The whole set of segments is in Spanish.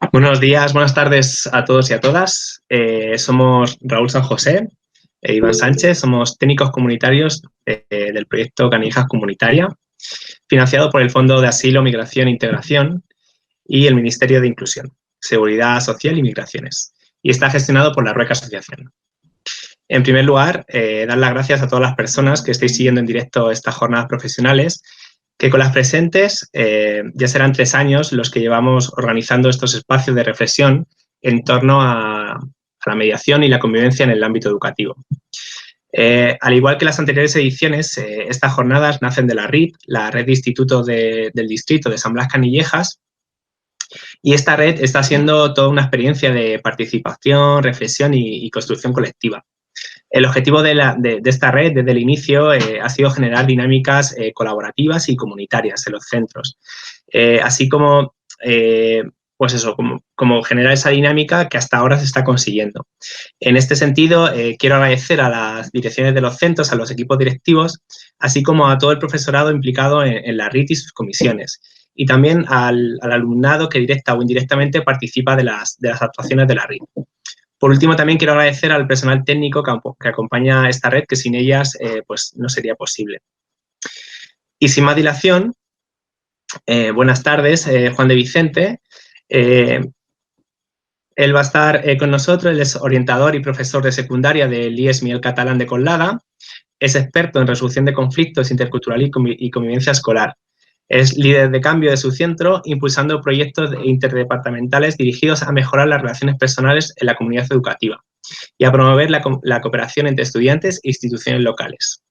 Buenos días, buenas tardes a todos y a todas. Somos Raúl San José e Iván Sánchez, somos técnicos comunitarios del proyecto Canillejas Comunitaria, financiado por el Fondo de Asilo, Migración e Integración y el Ministerio de Inclusión, Seguridad Social y Migraciones, y está gestionado por la Rueca Asociación. En primer lugar, dar las gracias a todas las personas que estáis siguiendo en directo estas jornadas profesionales, que con las presentes ya serán 3 años los que llevamos organizando estos espacios de reflexión en torno a la mediación y la convivencia en el ámbito educativo. Al igual que las anteriores ediciones, estas jornadas nacen de la RIP, la Red de Institutos del Distrito de San Blas Canillejas, y esta red está siendo toda una experiencia de participación, reflexión y construcción colectiva. El objetivo de esta red desde el inicio ha sido generar dinámicas colaborativas y comunitarias en los centros, así como, pues eso, como generar esa dinámica que hasta ahora se está consiguiendo. En este sentido, quiero agradecer a las direcciones de los centros, a los equipos directivos, así como a todo el profesorado implicado en la RIT y sus comisiones, y también al alumnado que directa o indirectamente participa de las actuaciones de la RIT. Por último, también quiero agradecer al personal técnico que acompaña a esta red, que sin ellas pues no sería posible. Y sin más dilación, buenas tardes, Juan de Vicente. Él va a estar con nosotros, él es orientador y profesor de secundaria del IES Miguel Catalán de Coslada, es experto en resolución de conflictos intercultural y convivencia escolar. Es líder de cambio de su centro, impulsando proyectos interdepartamentales dirigidos a mejorar las relaciones personales en la comunidad educativa y a promover la cooperación entre estudiantes e instituciones locales.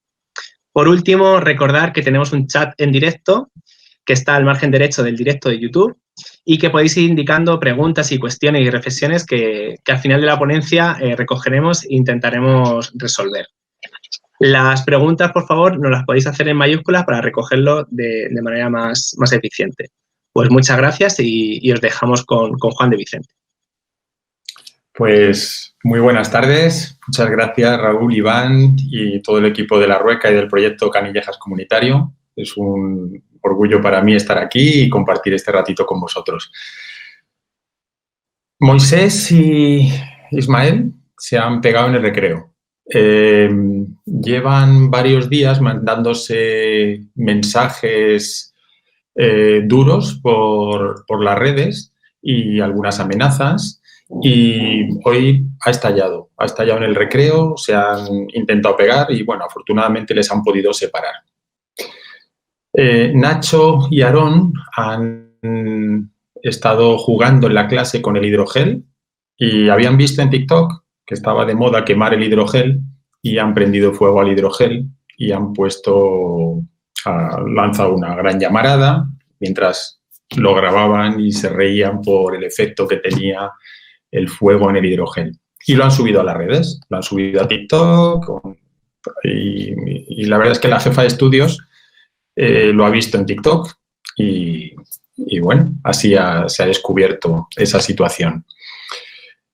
Por último, recordar que tenemos un chat en directo que está al margen derecho del directo de YouTube y que podéis ir indicando preguntas y cuestiones y reflexiones que al final de la ponencia recogeremos e intentaremos resolver. Las preguntas, por favor, nos las podéis hacer en mayúsculas para recogerlo de manera más eficiente. Pues muchas gracias y os dejamos con Juan de Vicente. Pues muy buenas tardes. Muchas gracias, Raúl, Iván y todo el equipo de la Rueca y del proyecto Canillejas Comunitario. Es un orgullo para mí estar aquí y compartir este ratito con vosotros. Moisés y Ismael se han pegado en el recreo. Llevan varios días mandándose mensajes duros por las redes y algunas amenazas, y hoy ha estallado en el recreo, se han intentado pegar y, bueno, afortunadamente les han podido separar. Nacho y Aarón han estado jugando en la clase con el hidrogel y habían visto en TikTok que estaba de moda quemar el hidrogel y han prendido fuego al hidrogel y han lanzado una gran llamarada mientras lo grababan y se reían por el efecto que tenía el fuego en el hidrogel. Y lo han subido a las redes, lo han subido a TikTok y la verdad es que la jefa de estudios lo ha visto en TikTok y bueno, así se ha descubierto esa situación.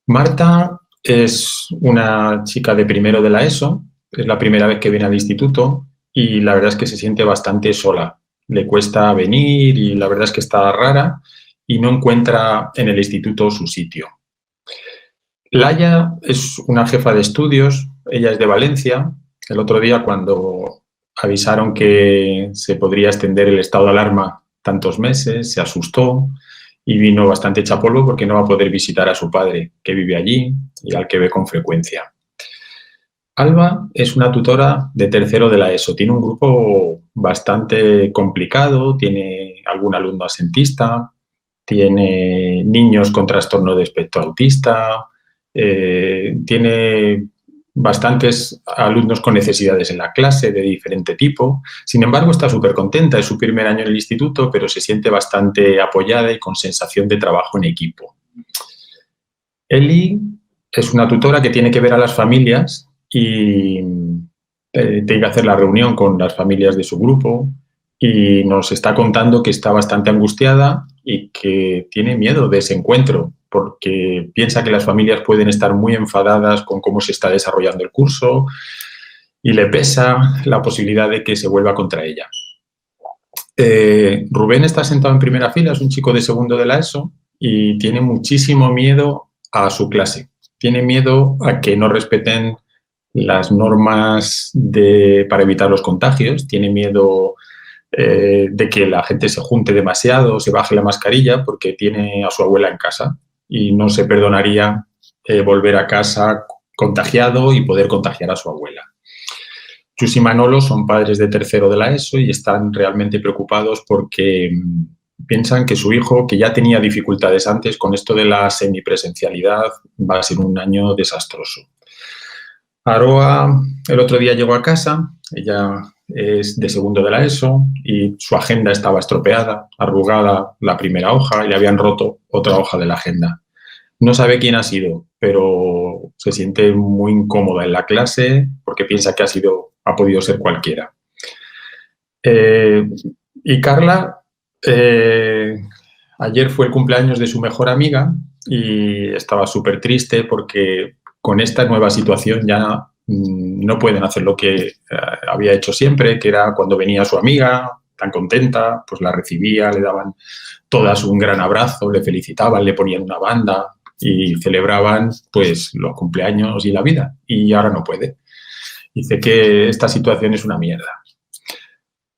Marta es una chica de primero de la ESO, es la primera vez que viene al instituto y la verdad es que se siente bastante sola. Le cuesta venir y la verdad es que está rara y no encuentra en el instituto su sitio. Laia es una jefa de estudios, ella es de Valencia. El otro día, cuando avisaron que se podría extender el estado de alarma tantos meses, se asustó y vino bastante hecha polvo porque no va a poder visitar a su padre, que vive allí y al que ve con frecuencia. Alba es una tutora de tercero de la ESO. Tiene un grupo bastante complicado, tiene algún alumno absentista, tiene niños con trastorno de espectro autista, tiene bastantes alumnos con necesidades en la clase de diferente tipo. Sin embargo, está súper contenta, es su primer año en el instituto, pero se siente bastante apoyada y con sensación de trabajo en equipo. Eli es una tutora que tiene que ver a las familias y tiene que hacer la reunión con las familias de su grupo y nos está contando que está bastante angustiada y que tiene miedo de ese encuentro porque piensa que las familias pueden estar muy enfadadas con cómo se está desarrollando el curso y le pesa la posibilidad de que se vuelva contra ella. Rubén está sentado en primera fila, es un chico de segundo de la ESO y tiene muchísimo miedo a su clase. Tiene miedo a que no respeten las normas para evitar los contagios, tiene miedo de que la gente se junte demasiado, se baje la mascarilla porque tiene a su abuela en casa y no se perdonaría volver a casa contagiado y poder contagiar a su abuela. Chus y Manolo son padres de tercero de la ESO y están realmente preocupados porque piensan que su hijo, que ya tenía dificultades antes, con esto de la semipresencialidad va a ser un año desastroso. Aroa el otro día llegó a casa, ella es de segundo de la ESO y su agenda estaba estropeada, arrugada la primera hoja y le habían roto otra hoja de la agenda. No sabe quién ha sido, pero se siente muy incómoda en la clase porque piensa que ha podido ser cualquiera. Y Carla, ayer fue el cumpleaños de su mejor amiga y estaba súper triste porque con esta nueva situación ya no pueden hacer lo que había hecho siempre, que era cuando venía su amiga tan contenta, pues la recibía, le daban todas un gran abrazo, le felicitaban, le ponían una banda y celebraban pues los cumpleaños y la vida, y ahora no puede. Dice que esta situación es una mierda.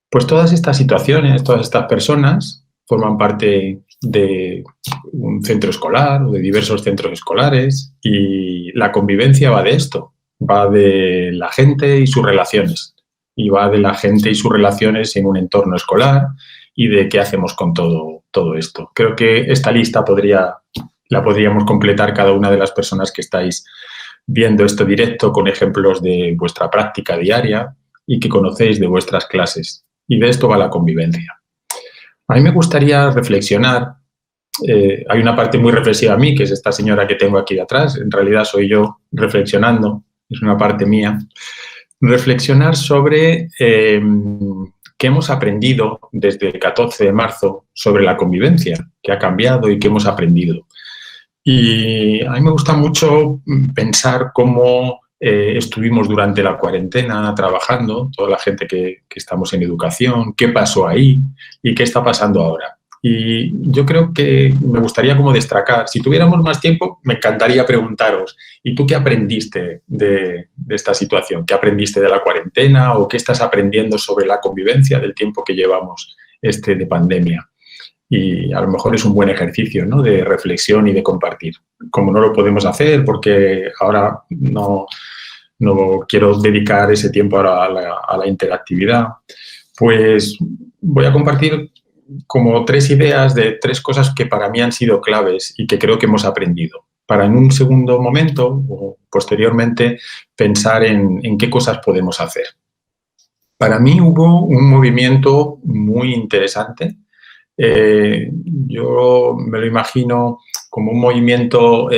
Pues todas estas situaciones, todas estas personas forman parte de un centro escolar o de diversos centros escolares y la convivencia va de esto, va de la gente y sus relaciones, y va de la gente y sus relaciones en un entorno escolar y de qué hacemos con todo esto. Creo que esta lista la podríamos completar cada una de las personas que estáis viendo esto directo con ejemplos de vuestra práctica diaria y que conocéis de vuestras clases. Y de esto va la convivencia. A mí me gustaría reflexionar. Hay una parte muy reflexiva a mí, que es esta señora que tengo aquí atrás. En realidad soy yo reflexionando, es una parte mía. Reflexionar sobre qué hemos aprendido desde el 14 de marzo sobre la convivencia, qué ha cambiado y qué hemos aprendido. Y a mí me gusta mucho pensar cómo estuvimos durante la cuarentena trabajando, toda la gente que estamos en educación, qué pasó ahí y qué está pasando ahora. Y yo creo que me gustaría como destacar, si tuviéramos más tiempo, me encantaría preguntaros, ¿y tú qué aprendiste de esta situación? ¿Qué aprendiste de la cuarentena o qué estás aprendiendo sobre la convivencia del tiempo que llevamos de pandemia? Y a lo mejor es un buen ejercicio, ¿no?, de reflexión y de compartir. Como no lo podemos hacer porque ahora no quiero dedicar ese tiempo ahora a la interactividad, pues voy a compartir como 3 ideas de 3 cosas que para mí han sido claves y que creo que hemos aprendido, para en un segundo momento o posteriormente pensar en qué cosas podemos hacer. Para mí hubo un movimiento muy interesante. Yo me lo imagino como un movimiento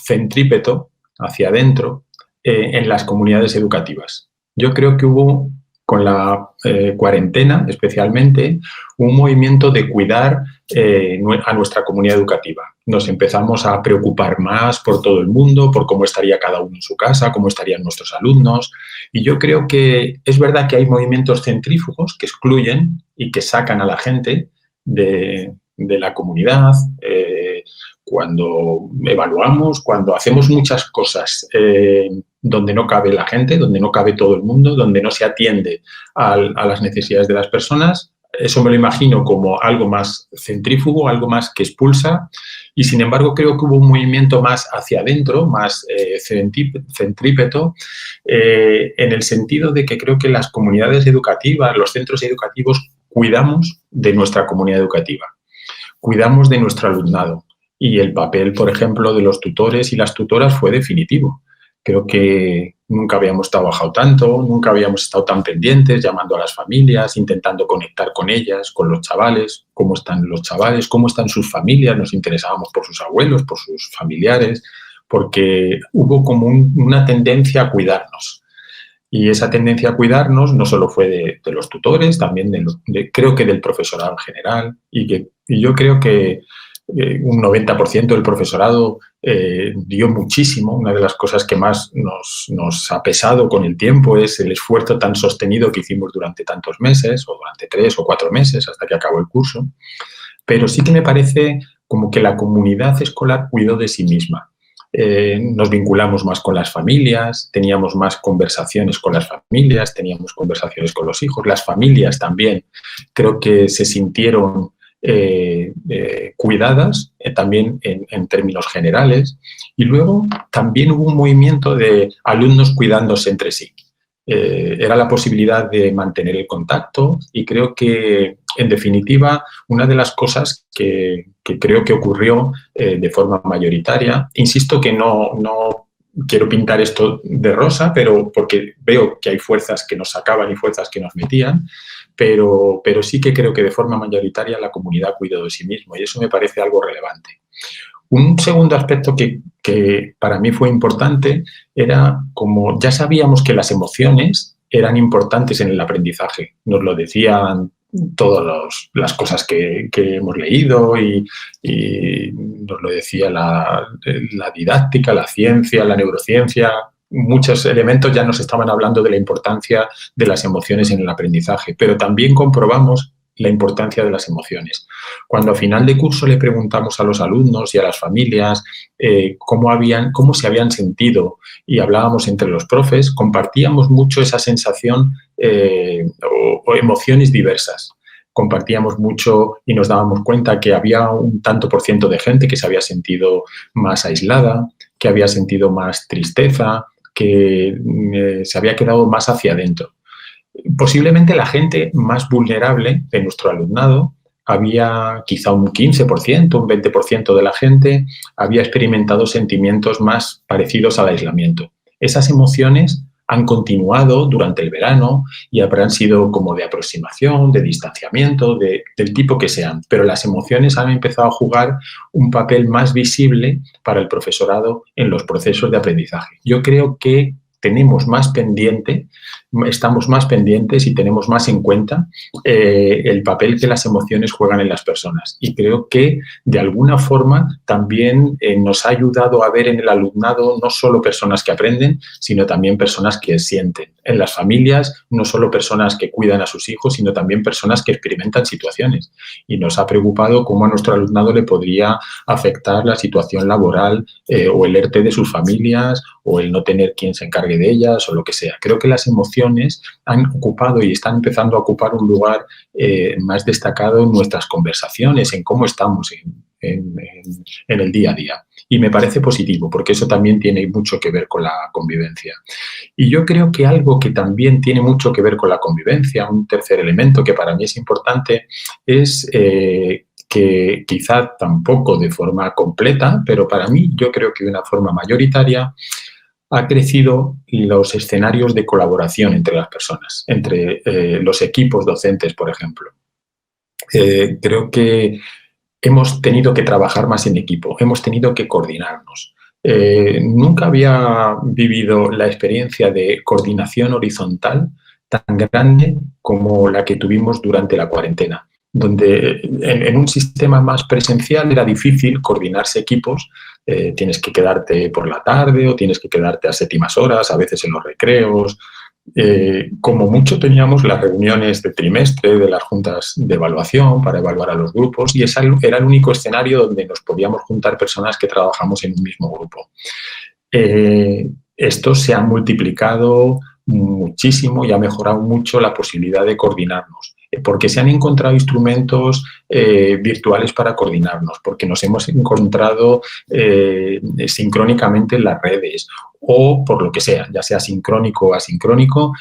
centrípeto hacia adentro en las comunidades educativas. Yo creo que hubo, con la cuarentena especialmente, un movimiento de cuidar a nuestra comunidad educativa. Nos empezamos a preocupar más por todo el mundo, por cómo estaría cada uno en su casa, cómo estarían nuestros alumnos. Y yo creo que es verdad que hay movimientos centrífugos que excluyen y que sacan a la gente de la comunidad, cuando evaluamos, cuando hacemos muchas cosas donde no cabe la gente, donde no cabe todo el mundo, donde no se atiende a las necesidades de las personas. Eso me lo imagino como algo más centrífugo, algo más que expulsa, y sin embargo creo que hubo un movimiento más hacia adentro, más centrípeto, en el sentido de que creo que las comunidades educativas, los centros educativos, cuidamos de nuestra comunidad educativa, cuidamos de nuestro alumnado, y el papel, por ejemplo, de los tutores y las tutoras fue definitivo. Creo que nunca habíamos trabajado tanto, nunca habíamos estado tan pendientes, llamando a las familias, intentando conectar con ellas, con los chavales, cómo están los chavales, cómo están sus familias, nos interesábamos por sus abuelos, por sus familiares, porque hubo como una tendencia a cuidarnos. Y esa tendencia a cuidarnos no solo fue de los tutores, también creo que del profesorado en general, y yo creo que un 90% del profesorado dio muchísimo. Una de las cosas que más nos ha pesado con el tiempo es el esfuerzo tan sostenido que hicimos durante tantos meses, o durante 3 o 4 meses, hasta que acabó el curso. Pero sí que me parece como que la comunidad escolar cuidó de sí misma. Nos vinculamos más con las familias, teníamos más conversaciones con las familias, teníamos conversaciones con los hijos. Las familias también creo que se sintieron cuidadas, también en términos generales. Y luego también hubo un movimiento de alumnos cuidándose entre sí. Era la posibilidad de mantener el contacto y creo que, en definitiva, una de las cosas que creo que ocurrió de forma mayoritaria, insisto que no quiero pintar esto de rosa, pero porque veo que hay fuerzas que nos sacaban y fuerzas que nos metían, pero sí que creo que de forma mayoritaria la comunidad cuidó de sí misma y eso me parece algo relevante. Un segundo aspecto que para mí fue importante era como ya sabíamos que las emociones eran importantes en el aprendizaje. Nos lo decían todas las cosas que hemos leído y nos lo decía la didáctica, la ciencia, la neurociencia. Muchos elementos ya nos estaban hablando de la importancia de las emociones en el aprendizaje, pero también comprobamos la importancia de las emociones. Cuando a final de curso le preguntamos a los alumnos y a las familias cómo se habían sentido y hablábamos entre los profes, compartíamos mucho esa sensación o emociones diversas. Compartíamos mucho y nos dábamos cuenta que había un tanto por ciento de gente que se había sentido más aislada, que había sentido más tristeza, que se había quedado más hacia adentro. Posiblemente la gente más vulnerable de nuestro alumnado, había quizá un 15%, un 20% de la gente había experimentado sentimientos más parecidos al aislamiento. Esas emociones han continuado durante el verano y habrán sido como de aproximación, de distanciamiento, del tipo que sean, pero las emociones han empezado a jugar un papel más visible para el profesorado en los procesos de aprendizaje. Yo creo que tenemos más pendiente, estamos más pendientes y tenemos más en cuenta el papel que las emociones juegan en las personas. Y creo que, de alguna forma, también nos ha ayudado a ver en el alumnado no solo personas que aprenden, sino también personas que sienten. En las familias, no solo personas que cuidan a sus hijos, sino también personas que experimentan situaciones. Y nos ha preocupado cómo a nuestro alumnado le podría afectar la situación laboral o el ERTE de sus familias o el no tener quien se encargue de ellas o lo que sea. Creo que las emociones han ocupado y están empezando a ocupar un lugar más destacado en nuestras conversaciones, en cómo estamos en el día a día. Y me parece positivo, porque eso también tiene mucho que ver con la convivencia. Y yo creo que algo que también tiene mucho que ver con la convivencia, un tercer elemento que para mí es importante, es que quizá tampoco de forma completa, pero para mí yo creo que de una forma mayoritaria, ha crecido los escenarios de colaboración entre las personas, entre los equipos docentes, por ejemplo. Creo que hemos tenido que trabajar más en equipo, hemos tenido que coordinarnos. Nunca había vivido la experiencia de coordinación horizontal tan grande como la que tuvimos durante la cuarentena, donde en un sistema más presencial era difícil coordinarse equipos. Tienes que quedarte por la tarde o tienes que quedarte a séptimas horas, a veces en los recreos. Como mucho teníamos las reuniones de trimestre de las juntas de evaluación para evaluar a los grupos y ese era el único escenario donde nos podíamos juntar personas que trabajamos en un mismo grupo. Esto se ha multiplicado muchísimo y ha mejorado mucho la posibilidad de coordinarnos, porque se han encontrado instrumentos virtuales para coordinarnos, porque nos hemos encontrado sincrónicamente en las redes o por lo que sea, ya sea sincrónico o asincrónico.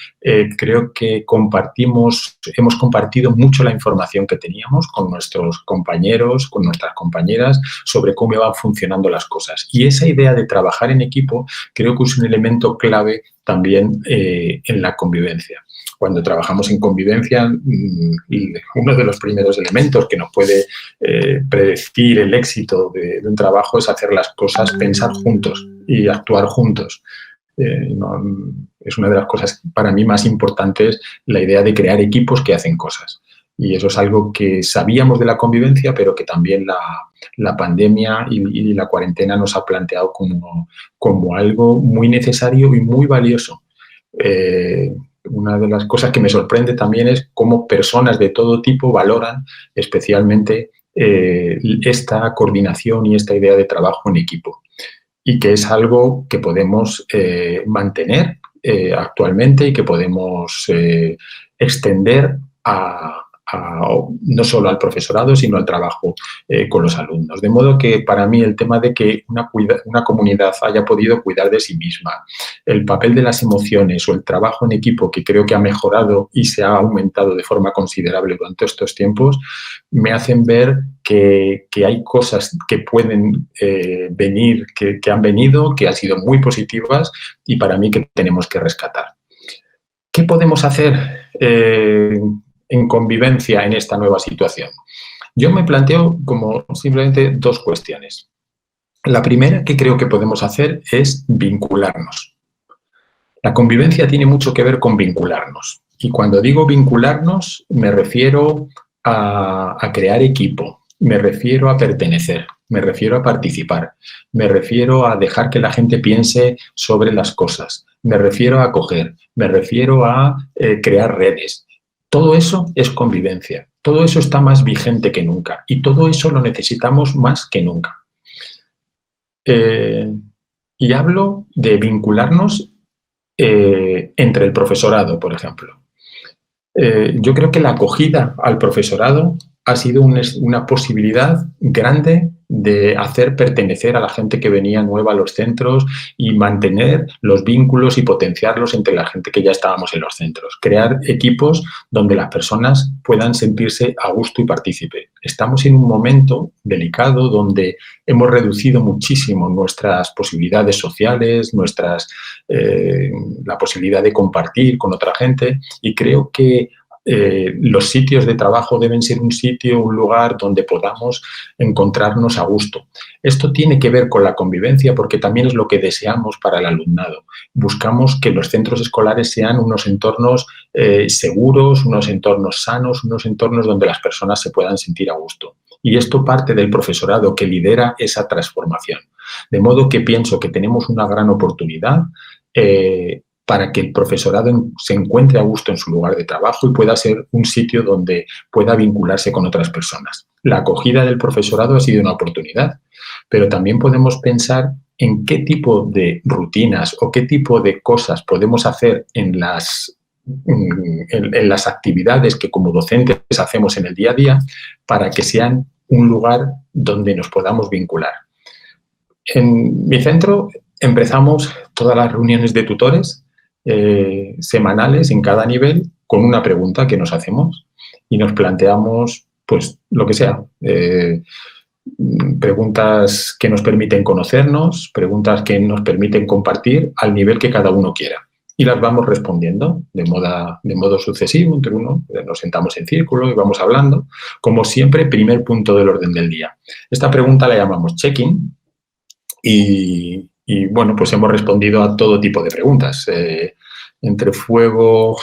Creo que hemos compartido mucho la información que teníamos con nuestros compañeros, con nuestras compañeras, sobre cómo van funcionando las cosas. Y esa idea de trabajar en equipo creo que es un elemento clave también en la convivencia. Cuando trabajamos en convivencia, uno de los primeros elementos que nos puede predecir el éxito de un trabajo es hacer las cosas, pensar juntos y actuar juntos. Es una de las cosas para mí más importantes, la idea de crear equipos que hacen cosas. Y eso es algo que sabíamos de la convivencia, pero que también la pandemia y la cuarentena nos ha planteado como algo muy necesario y muy valioso. Una de las cosas que me sorprende también es cómo personas de todo tipo valoran especialmente esta coordinación y esta idea de trabajo en equipo, y que es algo que podemos mantener actualmente y que podemos extender no solo al profesorado, sino al trabajo con los alumnos. De modo que para mí el tema de que una comunidad haya podido cuidar de sí misma, el papel de las emociones o el trabajo en equipo, que creo que ha mejorado y se ha aumentado de forma considerable durante estos tiempos, me hacen ver que hay cosas que pueden venir, que han venido, que han sido muy positivas y para mí que tenemos que rescatar. ¿Qué podemos hacer en convivencia en esta nueva situación? Yo me planteo como simplemente dos cuestiones. La primera que creo que podemos hacer es vincularnos. La convivencia tiene mucho que ver con vincularnos. Y cuando digo vincularnos, me refiero a crear equipo, me refiero a pertenecer, me refiero a participar, me refiero a dejar que la gente piense sobre las cosas, me refiero a acoger, me refiero a crear redes. Todo eso es convivencia, todo eso está más vigente que nunca y todo eso lo necesitamos más que nunca. Y hablo de vincularnos entre el profesorado, por ejemplo. Yo creo que la acogida al profesorado ha sido una posibilidad grande de hacer pertenecer a la gente que venía nueva a los centros y mantener los vínculos y potenciarlos entre la gente que ya estábamos en los centros. Crear equipos donde las personas puedan sentirse a gusto y partícipe. Estamos en un momento delicado donde hemos reducido muchísimo nuestras posibilidades sociales, la posibilidad de compartir con otra gente y creo que los sitios de trabajo deben ser un lugar donde podamos encontrarnos a gusto. Esto tiene que ver con la convivencia porque también es lo que deseamos para el alumnado. Buscamos que los centros escolares sean unos entornos seguros, unos entornos sanos, unos entornos donde las personas se puedan sentir a gusto. Y esto parte del profesorado que lidera esa transformación. De modo que pienso que tenemos una gran oportunidad para que el profesorado se encuentre a gusto en su lugar de trabajo y pueda ser un sitio donde pueda vincularse con otras personas. La acogida del profesorado ha sido una oportunidad, pero también podemos pensar en qué tipo de rutinas o qué tipo de cosas podemos hacer en las actividades que como docentes hacemos en el día a día para que sean un lugar donde nos podamos vincular. En mi centro empezamos todas las reuniones de tutores semanales en cada nivel con una pregunta que nos hacemos y nos planteamos pues lo que sea, preguntas que nos permiten conocernos, preguntas que nos permiten compartir al nivel que cada uno quiera y las vamos respondiendo de modo sucesivo entre uno, nos sentamos en círculo y vamos hablando, como siempre, primer punto del orden del día. Esta pregunta la llamamos check-in y bueno, pues hemos respondido a todo tipo de preguntas. Entre fuego,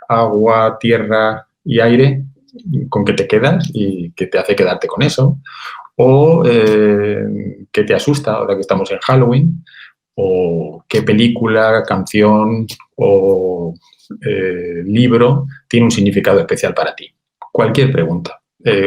agua, tierra y aire, ¿con qué te quedas y qué te hace quedarte con eso? O qué te asusta ahora que estamos en Halloween, o qué película, canción o libro tiene un significado especial para ti. Cualquier pregunta.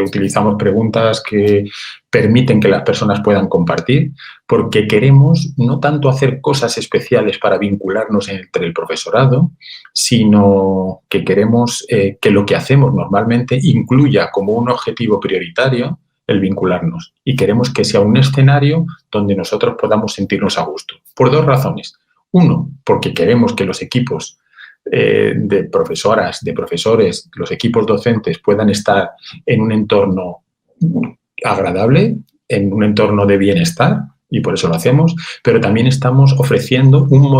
Utilizamos preguntas que permiten que las personas puedan compartir porque queremos no tanto hacer cosas especiales para vincularnos entre el profesorado, sino que queremos que lo que hacemos normalmente incluya como un objetivo prioritario el vincularnos y queremos que sea un escenario donde nosotros podamos sentirnos a gusto. Por dos razones. Uno, porque queremos que los equipos de profesoras, de profesores, los equipos docentes puedan estar en un entorno agradable, en un entorno de bienestar, y por eso lo hacemos, pero también estamos ofreciendo un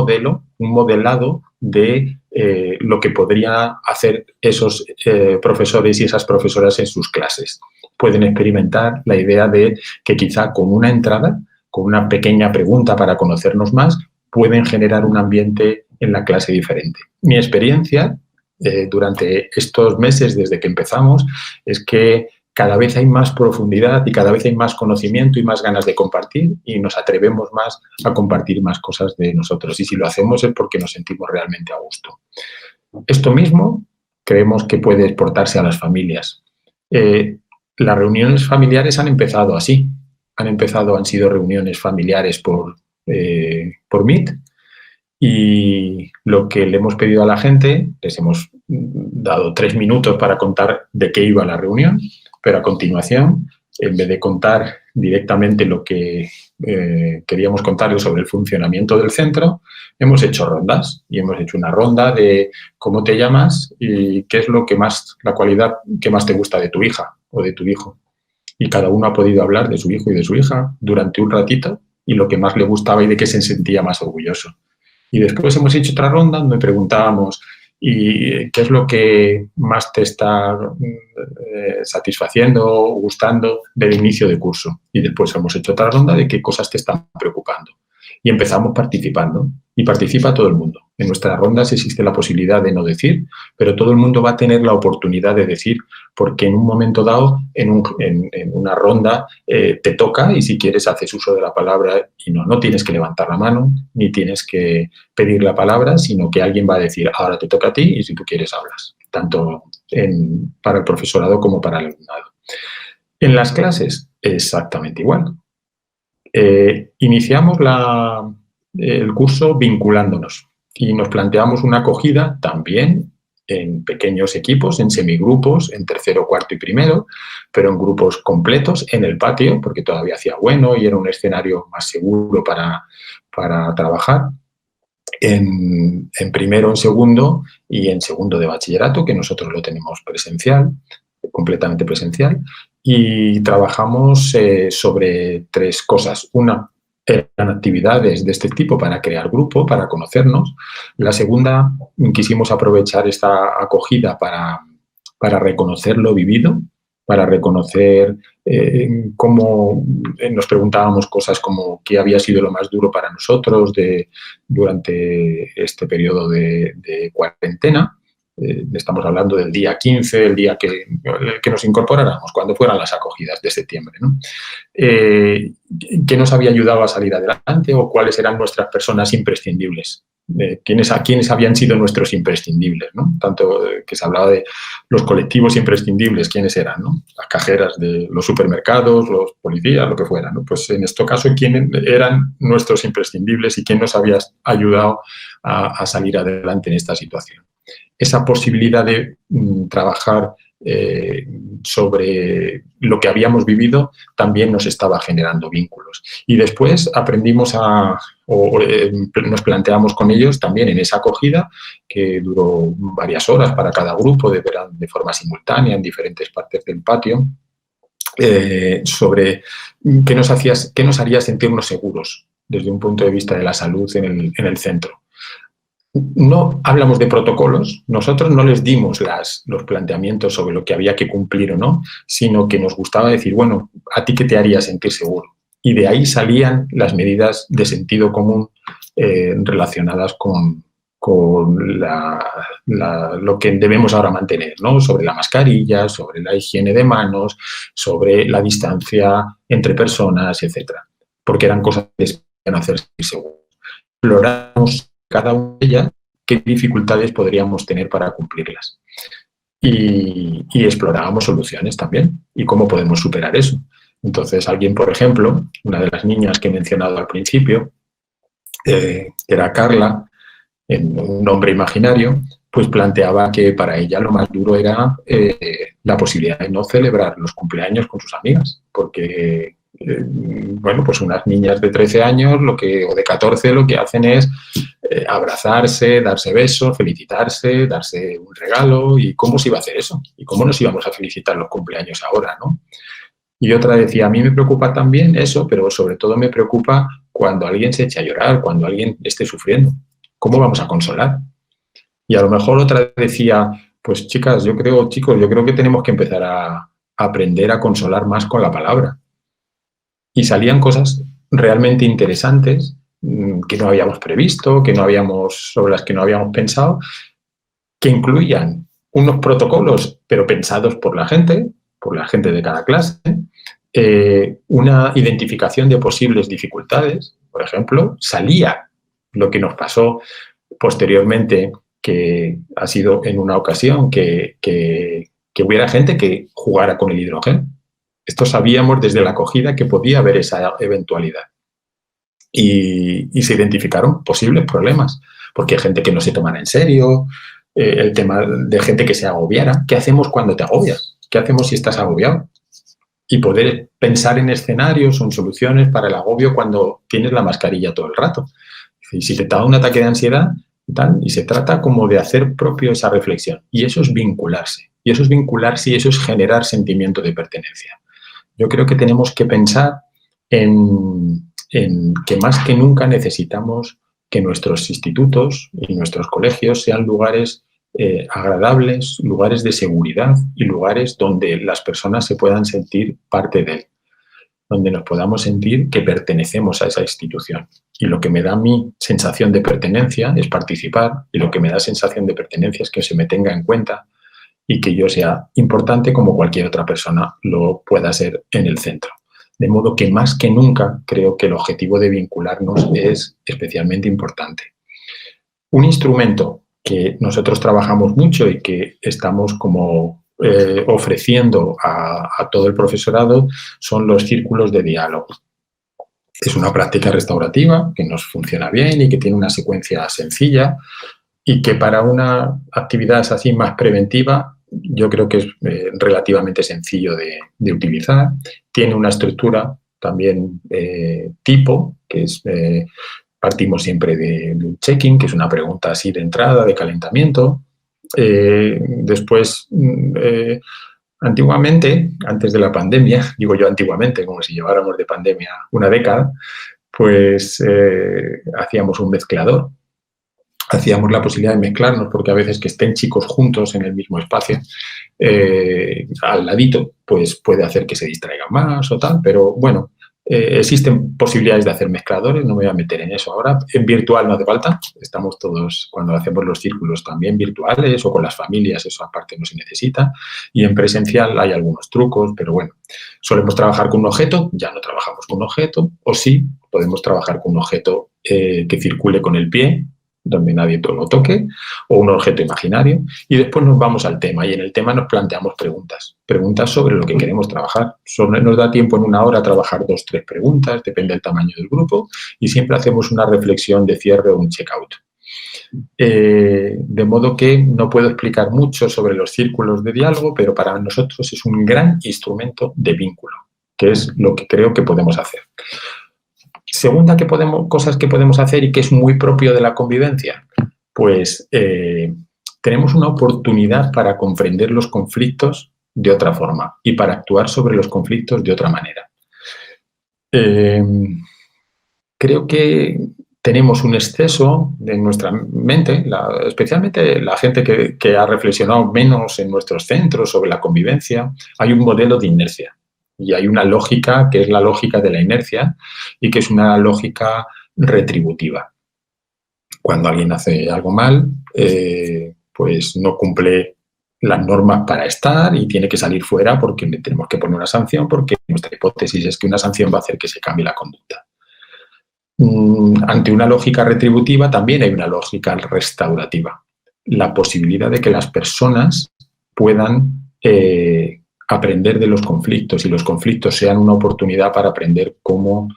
modelado de lo que podría hacer esos profesores y esas profesoras en sus clases. Pueden experimentar la idea de que quizá con una entrada, con una pequeña pregunta para conocernos más, pueden generar un ambiente en la clase diferente. Mi experiencia durante estos meses desde que empezamos es que cada vez hay más profundidad y cada vez hay más conocimiento y más ganas de compartir y nos atrevemos más a compartir más cosas de nosotros. Y si lo hacemos es porque nos sentimos realmente a gusto. Esto mismo creemos que puede exportarse a las familias. las reuniones familiares han empezado así. Han sido reuniones familiares por Meet, y lo que le hemos pedido a la gente, les hemos dado 3 minutos para contar de qué iba la reunión, pero a continuación, en vez de contar directamente lo que queríamos contarles sobre el funcionamiento del centro, hemos hecho rondas, y hemos hecho una ronda de cómo te llamas y qué es la cualidad que más te gusta de tu hija o de tu hijo. Y cada uno ha podido hablar de su hijo y de su hija durante un ratito y lo que más le gustaba y de qué se sentía más orgulloso. Y después hemos hecho otra ronda donde preguntábamos ¿y qué es lo que más te está satisfaciendo o gustando del inicio de curso? Y después hemos hecho otra ronda de qué cosas te están preocupando. Y empezamos participando. Y participa todo el mundo. En nuestras rondas existe la posibilidad de no decir, pero todo el mundo va a tener la oportunidad de decir, porque en un momento dado, en una ronda, te toca y si quieres haces uso de la palabra y no tienes que levantar la mano, ni tienes que pedir la palabra, sino que alguien va a decir, ahora te toca a ti y si tú quieres hablas, tanto para el profesorado como para el alumnado. En las clases, exactamente igual. Iniciamos el curso vinculándonos y nos planteamos una acogida también en pequeños equipos, en semigrupos, en tercero, cuarto y primero, pero en grupos completos en el patio, porque todavía hacía bueno y era un escenario más seguro para trabajar. En primero, en segundo y en segundo de bachillerato, que nosotros lo tenemos presencial, completamente presencial, y trabajamos sobre 3 cosas. Una, eran actividades de este tipo para crear grupo, para conocernos. La segunda, quisimos aprovechar esta acogida para reconocer lo vivido, para reconocer cómo nos preguntábamos cosas como qué había sido lo más duro para nosotros durante este periodo de cuarentena. Estamos hablando del día 15, el día que nos incorporáramos, cuando fueran las acogidas de septiembre, ¿no? ¿Qué nos había ayudado a salir adelante o cuáles eran nuestras personas imprescindibles? ¿Quiénes habían sido nuestros imprescindibles, ¿no? Tanto que se hablaba de los colectivos imprescindibles, ¿quiénes eran, no? Las cajeras de los supermercados, los policías, lo que fuera, ¿no? Pues en este caso, ¿quiénes eran nuestros imprescindibles y quién nos había ayudado a salir adelante en esta situación? Esa posibilidad de trabajar sobre lo que habíamos vivido también nos estaba generando vínculos. Y después aprendimos nos planteamos con ellos también en esa acogida, que duró varias horas para cada grupo, de forma simultánea en diferentes partes del patio, sobre qué nos haría sentirnos seguros desde un punto de vista de la salud en el centro. No hablamos de protocolos, nosotros no les dimos los planteamientos sobre lo que había que cumplir o no, sino que nos gustaba decir, bueno, ¿a ti qué te haría sentir seguro? Y de ahí salían las medidas de sentido común relacionadas con lo que debemos ahora mantener, ¿no? Sobre la mascarilla, sobre la higiene de manos, sobre la distancia entre personas, etcétera, porque eran cosas que se podían hacer seguros. Exploramos cada una de ellas, qué dificultades podríamos tener para cumplirlas. Y explorábamos soluciones también y cómo podemos superar eso. Entonces, alguien, por ejemplo, una de las niñas que he mencionado al principio, era Carla, un nombre imaginario, pues planteaba que para ella lo más duro era la posibilidad de no celebrar los cumpleaños con sus amigas, porque bueno, pues unas niñas de 13 años o de 14 lo que hacen es abrazarse, darse besos, felicitarse, darse un regalo. ¿Y cómo se iba a hacer eso? ¿Y cómo nos íbamos a felicitar los cumpleaños ahora, no? Y otra decía, a mí me preocupa también eso, pero sobre todo me preocupa cuando alguien se eche a llorar, cuando alguien esté sufriendo. ¿Cómo vamos a consolar? Y a lo mejor otra decía, pues chicos, yo creo que tenemos que empezar a aprender a consolar más con la palabra. Y salían cosas realmente interesantes que no habíamos previsto, sobre las que no habíamos pensado, que incluían unos protocolos, pero pensados por la gente de cada clase, una identificación de posibles dificultades. Por ejemplo, salía lo que nos pasó posteriormente, que ha sido en una ocasión que hubiera gente que jugara con el hidrógeno. Esto sabíamos desde la acogida que podía haber esa eventualidad. Y se identificaron posibles problemas, porque hay gente que no se tomara en serio, el tema de gente que se agobiara. ¿Qué hacemos cuando te agobias? ¿Qué hacemos si estás agobiado? Y poder pensar en escenarios o en soluciones para el agobio cuando tienes la mascarilla todo el rato. Y si te da un ataque de ansiedad y tal, y se trata como de hacer propio esa reflexión. Y eso es vincularse. Y eso es vincularse y eso es generar sentimiento de pertenencia. Yo creo que tenemos que pensar en que más que nunca necesitamos que nuestros institutos y nuestros colegios sean lugares agradables, lugares de seguridad y lugares donde las personas se puedan sentir parte de él, donde nos podamos sentir que pertenecemos a esa institución. Y lo que me da mi sensación de pertenencia es participar, y lo que me da sensación de pertenencia es que se me tenga en cuenta y que yo sea importante como cualquier otra persona lo pueda ser en el centro. De modo que más que nunca creo que el objetivo de vincularnos es especialmente importante. Un instrumento que nosotros trabajamos mucho y que estamos como ofreciendo a todo el profesorado son los círculos de diálogo. Es una práctica restaurativa que nos funciona bien y que tiene una secuencia sencilla y que para una actividad así más preventiva yo creo que es relativamente sencillo de utilizar. Tiene una estructura también tipo, que es partimos siempre de un check-in, que es una pregunta así de entrada, de calentamiento. Después, antiguamente, antes de la pandemia, digo yo antiguamente, como si lleváramos de pandemia una década, pues hacíamos un mezclador. Hacíamos la posibilidad de mezclarnos, porque a veces que estén chicos juntos en el mismo espacio, al ladito, pues puede hacer que se distraigan más o tal, pero bueno, existen posibilidades de hacer mezcladores, no me voy a meter en eso ahora. En virtual no hace falta, estamos todos, cuando hacemos los círculos también virtuales o con las familias, eso aparte no se necesita. Y en presencial hay algunos trucos, pero bueno, solemos trabajar con un objeto, ya no trabajamos con un objeto, o sí, podemos trabajar con un objeto que circule con el pie, donde nadie lo toque, o un objeto imaginario, y después nos vamos al tema, y en el tema nos planteamos preguntas sobre lo que queremos trabajar. Nos da tiempo en una hora a trabajar 2 o 3 preguntas, depende del tamaño del grupo, y siempre hacemos una reflexión de cierre o un check-out. De modo que no puedo explicar mucho sobre los círculos de diálogo, pero para nosotros es un gran instrumento de vínculo, que es lo que creo que podemos hacer. Segunda cosas que podemos hacer y que es muy propio de la convivencia, pues tenemos una oportunidad para comprender los conflictos de otra forma y para actuar sobre los conflictos de otra manera. Creo que tenemos un exceso en nuestra mente, especialmente la gente que ha reflexionado menos en nuestros centros sobre la convivencia, hay un modelo de inercia. Y hay una lógica que es la lógica de la inercia y que es una lógica retributiva. Cuando alguien hace algo mal, pues no cumple las normas para estar y tiene que salir fuera porque le tenemos que poner una sanción, porque nuestra hipótesis es que una sanción va a hacer que se cambie la conducta. Ante una lógica retributiva también hay una lógica restaurativa. La posibilidad de que las personas puedan aprender de los conflictos y los conflictos sean una oportunidad para aprender cómo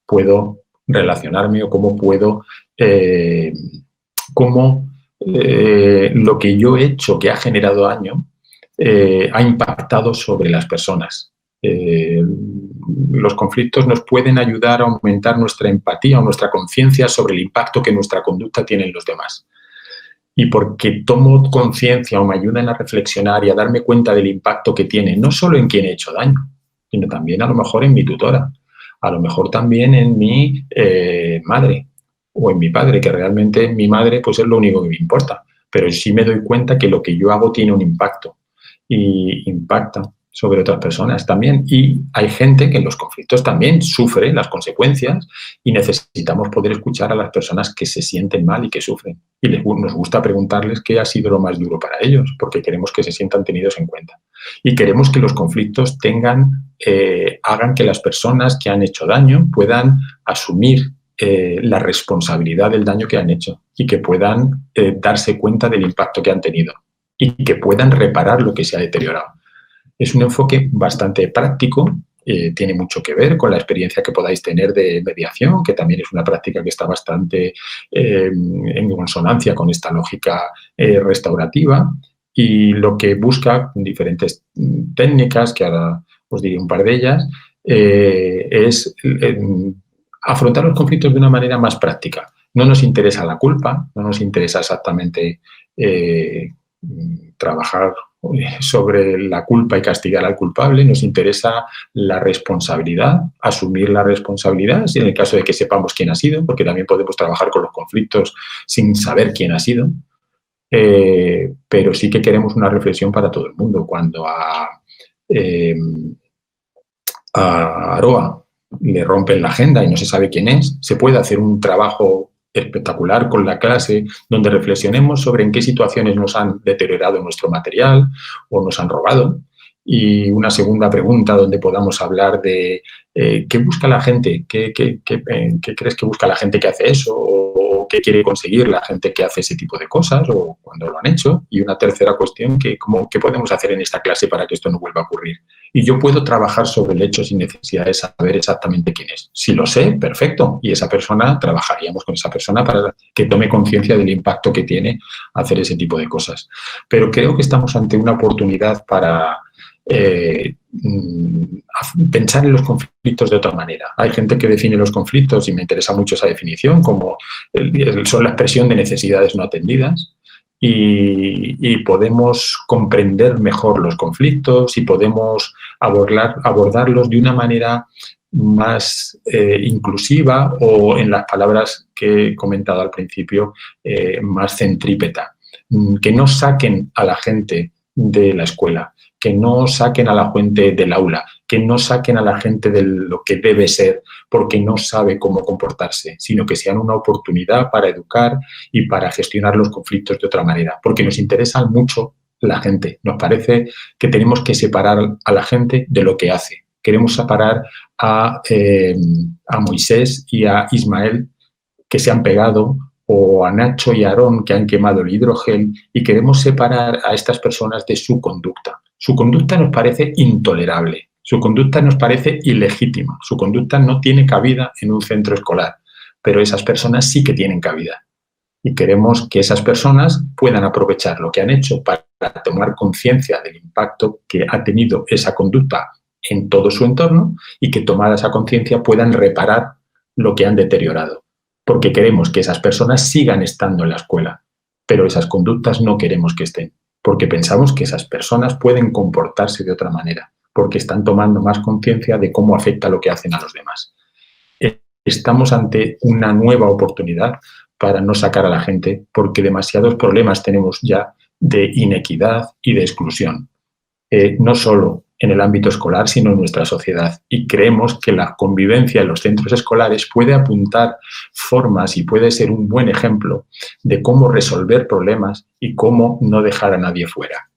puedo relacionarme o cómo puedo, lo que yo he hecho que ha generado daño ha impactado sobre las personas. Los conflictos nos pueden ayudar a aumentar nuestra empatía o nuestra conciencia sobre el impacto que nuestra conducta tiene en los demás. Y porque tomo conciencia o me ayudan a reflexionar y a darme cuenta del impacto que tiene, no solo en quien he hecho daño, sino también a lo mejor en mi tutora, a lo mejor también en mi madre o en mi padre, que realmente mi madre pues es lo único que me importa, pero sí me doy cuenta que lo que yo hago tiene un impacto y impacta sobre otras personas también. Y hay gente que en los conflictos también sufre las consecuencias y necesitamos poder escuchar a las personas que se sienten mal y que sufren. Y nos gusta preguntarles qué ha sido lo más duro para ellos, porque queremos que se sientan tenidos en cuenta. Y queremos que los conflictos hagan que las personas que han hecho daño puedan asumir la responsabilidad del daño que han hecho y que puedan darse cuenta del impacto que han tenido y que puedan reparar lo que se ha deteriorado. Es un enfoque bastante práctico, tiene mucho que ver con la experiencia que podáis tener de mediación, que también es una práctica que está bastante en consonancia con esta lógica restaurativa, y lo que busca diferentes técnicas, que ahora os diré un par de ellas, es afrontar los conflictos de una manera más práctica. No nos interesa la culpa, no nos interesa exactamente trabajar sobre la culpa y castigar al culpable, nos interesa la responsabilidad, asumir la responsabilidad, si en el caso de que sepamos quién ha sido, porque también podemos trabajar con los conflictos sin saber quién ha sido, pero sí que queremos una reflexión para todo el mundo. Cuando a Aroa le rompen la agenda y no se sabe quién es, se puede hacer un trabajo espectacular con la clase donde reflexionemos sobre en qué situaciones nos han deteriorado nuestro material o nos han robado, y una segunda pregunta donde podamos hablar de qué busca la gente, qué crees que busca la gente que hace eso, o qué quiere conseguir la gente que hace ese tipo de cosas o cuando lo han hecho, y una tercera cuestión, qué podemos hacer en esta clase para que esto no vuelva a ocurrir. Y yo puedo trabajar sobre el hecho sin necesidad de saber exactamente quién es. Si lo sé, perfecto. Y esa persona, trabajaríamos con esa persona para que tome conciencia del impacto que tiene hacer ese tipo de cosas. Pero creo que estamos ante una oportunidad para pensar en los conflictos de otra manera. Hay gente que define los conflictos, y me interesa mucho esa definición, como son la expresión de necesidades no atendidas. Y podemos comprender mejor los conflictos y podemos abordarlos de una manera más inclusiva, o, en las palabras que he comentado al principio, más centrípeta. Que no saquen a la gente de la escuela, que no saquen a la gente del aula, que no saquen a la gente de lo que debe ser porque no sabe cómo comportarse, sino que sean una oportunidad para educar y para gestionar los conflictos de otra manera, porque nos interesa mucho la gente. Nos parece que tenemos que separar a la gente de lo que hace. Queremos separar a Moisés y a Ismael, que se han pegado, o a Nacho y a Aarón, que han quemado el hidrogel, y queremos separar a estas personas de su conducta. Su conducta nos parece intolerable, su conducta nos parece ilegítima, su conducta no tiene cabida en un centro escolar, pero esas personas sí que tienen cabida. Y queremos que esas personas puedan aprovechar lo que han hecho para tomar conciencia del impacto que ha tenido esa conducta en todo su entorno, y que, tomada esa conciencia, puedan reparar lo que han deteriorado. Porque queremos que esas personas sigan estando en la escuela, pero esas conductas no queremos que estén, porque pensamos que esas personas pueden comportarse de otra manera, porque están tomando más conciencia de cómo afecta lo que hacen a los demás. Estamos ante una nueva oportunidad para no sacar a la gente, porque demasiados problemas tenemos ya de inequidad y de exclusión, no solo en el ámbito escolar, sino en nuestra sociedad. Y creemos que la convivencia en los centros escolares puede apuntar formas y puede ser un buen ejemplo de cómo resolver problemas y cómo no dejar a nadie fuera.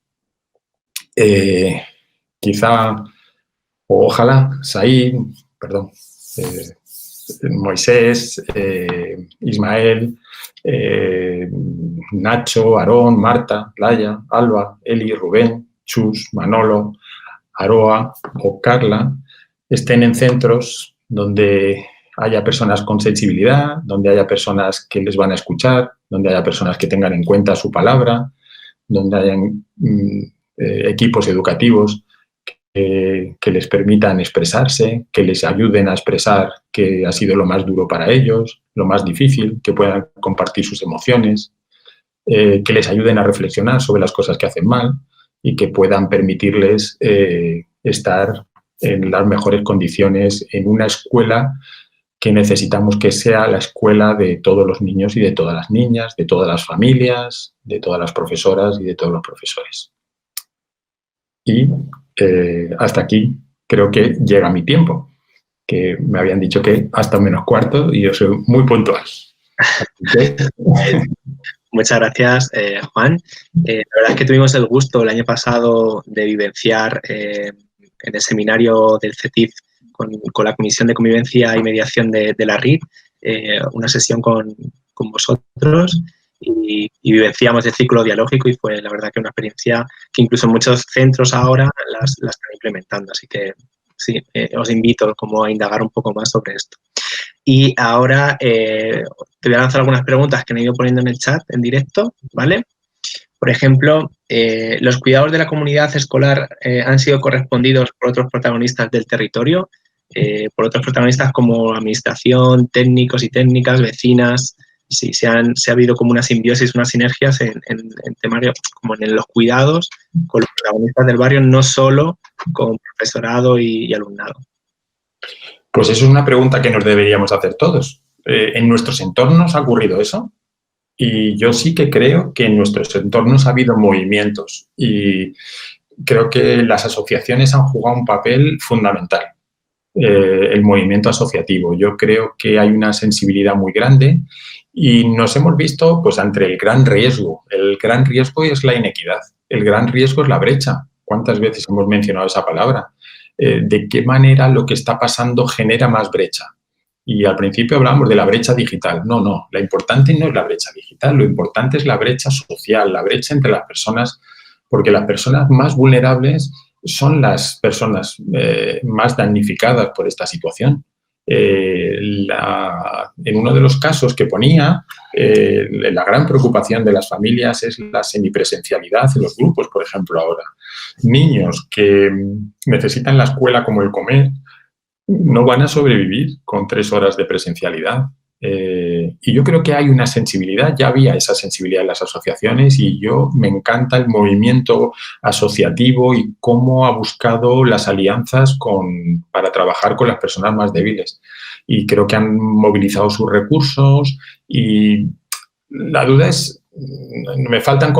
Quizá, o ojalá, Moisés, Ismael, Nacho, Aarón, Marta, Laia, Alba, Eli, Rubén, Chus, Manolo, Aroa o Carla estén en centros donde haya personas con sensibilidad, donde haya personas que les van a escuchar, donde haya personas que tengan en cuenta su palabra, donde hayan equipos educativos que les permitan expresarse, que les ayuden a expresar qué ha sido lo más duro para ellos, lo más difícil, que puedan compartir sus emociones, que les ayuden a reflexionar sobre las cosas que hacen mal, y que puedan permitirles estar en las mejores condiciones en una escuela que necesitamos que sea la escuela de todos los niños y de todas las niñas, de todas las familias, de todas las profesoras y de todos los profesores. Y hasta aquí creo que llega mi tiempo, que me habían dicho que hasta -4 y yo soy muy puntual. Muchas gracias, Juan. La verdad es que tuvimos el gusto el año pasado de vivenciar en el seminario del CETIF con la Comisión de Convivencia y Mediación de la RID, una sesión con vosotros, y vivenciamos el ciclo dialógico y fue la verdad que una experiencia que incluso muchos centros ahora las están implementando. Así que sí, os invito como a indagar un poco más sobre esto. Y ahora te voy a lanzar algunas preguntas que me he ido poniendo en el chat en directo, ¿vale? Por ejemplo, ¿los cuidados de la comunidad escolar han sido correspondidos por otros protagonistas del territorio? Por otros protagonistas como administración, técnicos y técnicas, vecinas. Sí, se ha habido como una simbiosis, unas sinergias en temario, como en los cuidados con los protagonistas del barrio, no solo con profesorado y alumnado. Pues eso es una pregunta que nos deberíamos hacer todos. ¿En nuestros entornos ha ocurrido eso? Y yo sí que creo que en nuestros entornos ha habido movimientos y creo que las asociaciones han jugado un papel fundamental. El movimiento asociativo. Yo creo que hay una sensibilidad muy grande y nos hemos visto pues ante el gran riesgo. El gran riesgo es la inequidad. El gran riesgo es la brecha. ¿Cuántas veces hemos mencionado esa palabra? ¿De qué manera lo que está pasando genera más brecha? Y al principio hablábamos de la brecha digital. No, lo importante no es la brecha digital, lo importante es la brecha social, la brecha entre las personas, porque las personas más vulnerables son las personas más damnificadas por esta situación. En uno de los casos que ponía, la gran preocupación de las familias es la semipresencialidad en los grupos, por ejemplo, ahora. Niños que necesitan la escuela como el comer no van a sobrevivir con 3 horas de presencialidad. Y yo creo que hay una sensibilidad, ya había esa sensibilidad en las asociaciones y me encanta el movimiento asociativo y cómo ha buscado las alianzas para trabajar con las personas más débiles. Y creo que han movilizado sus recursos y la duda es, me faltan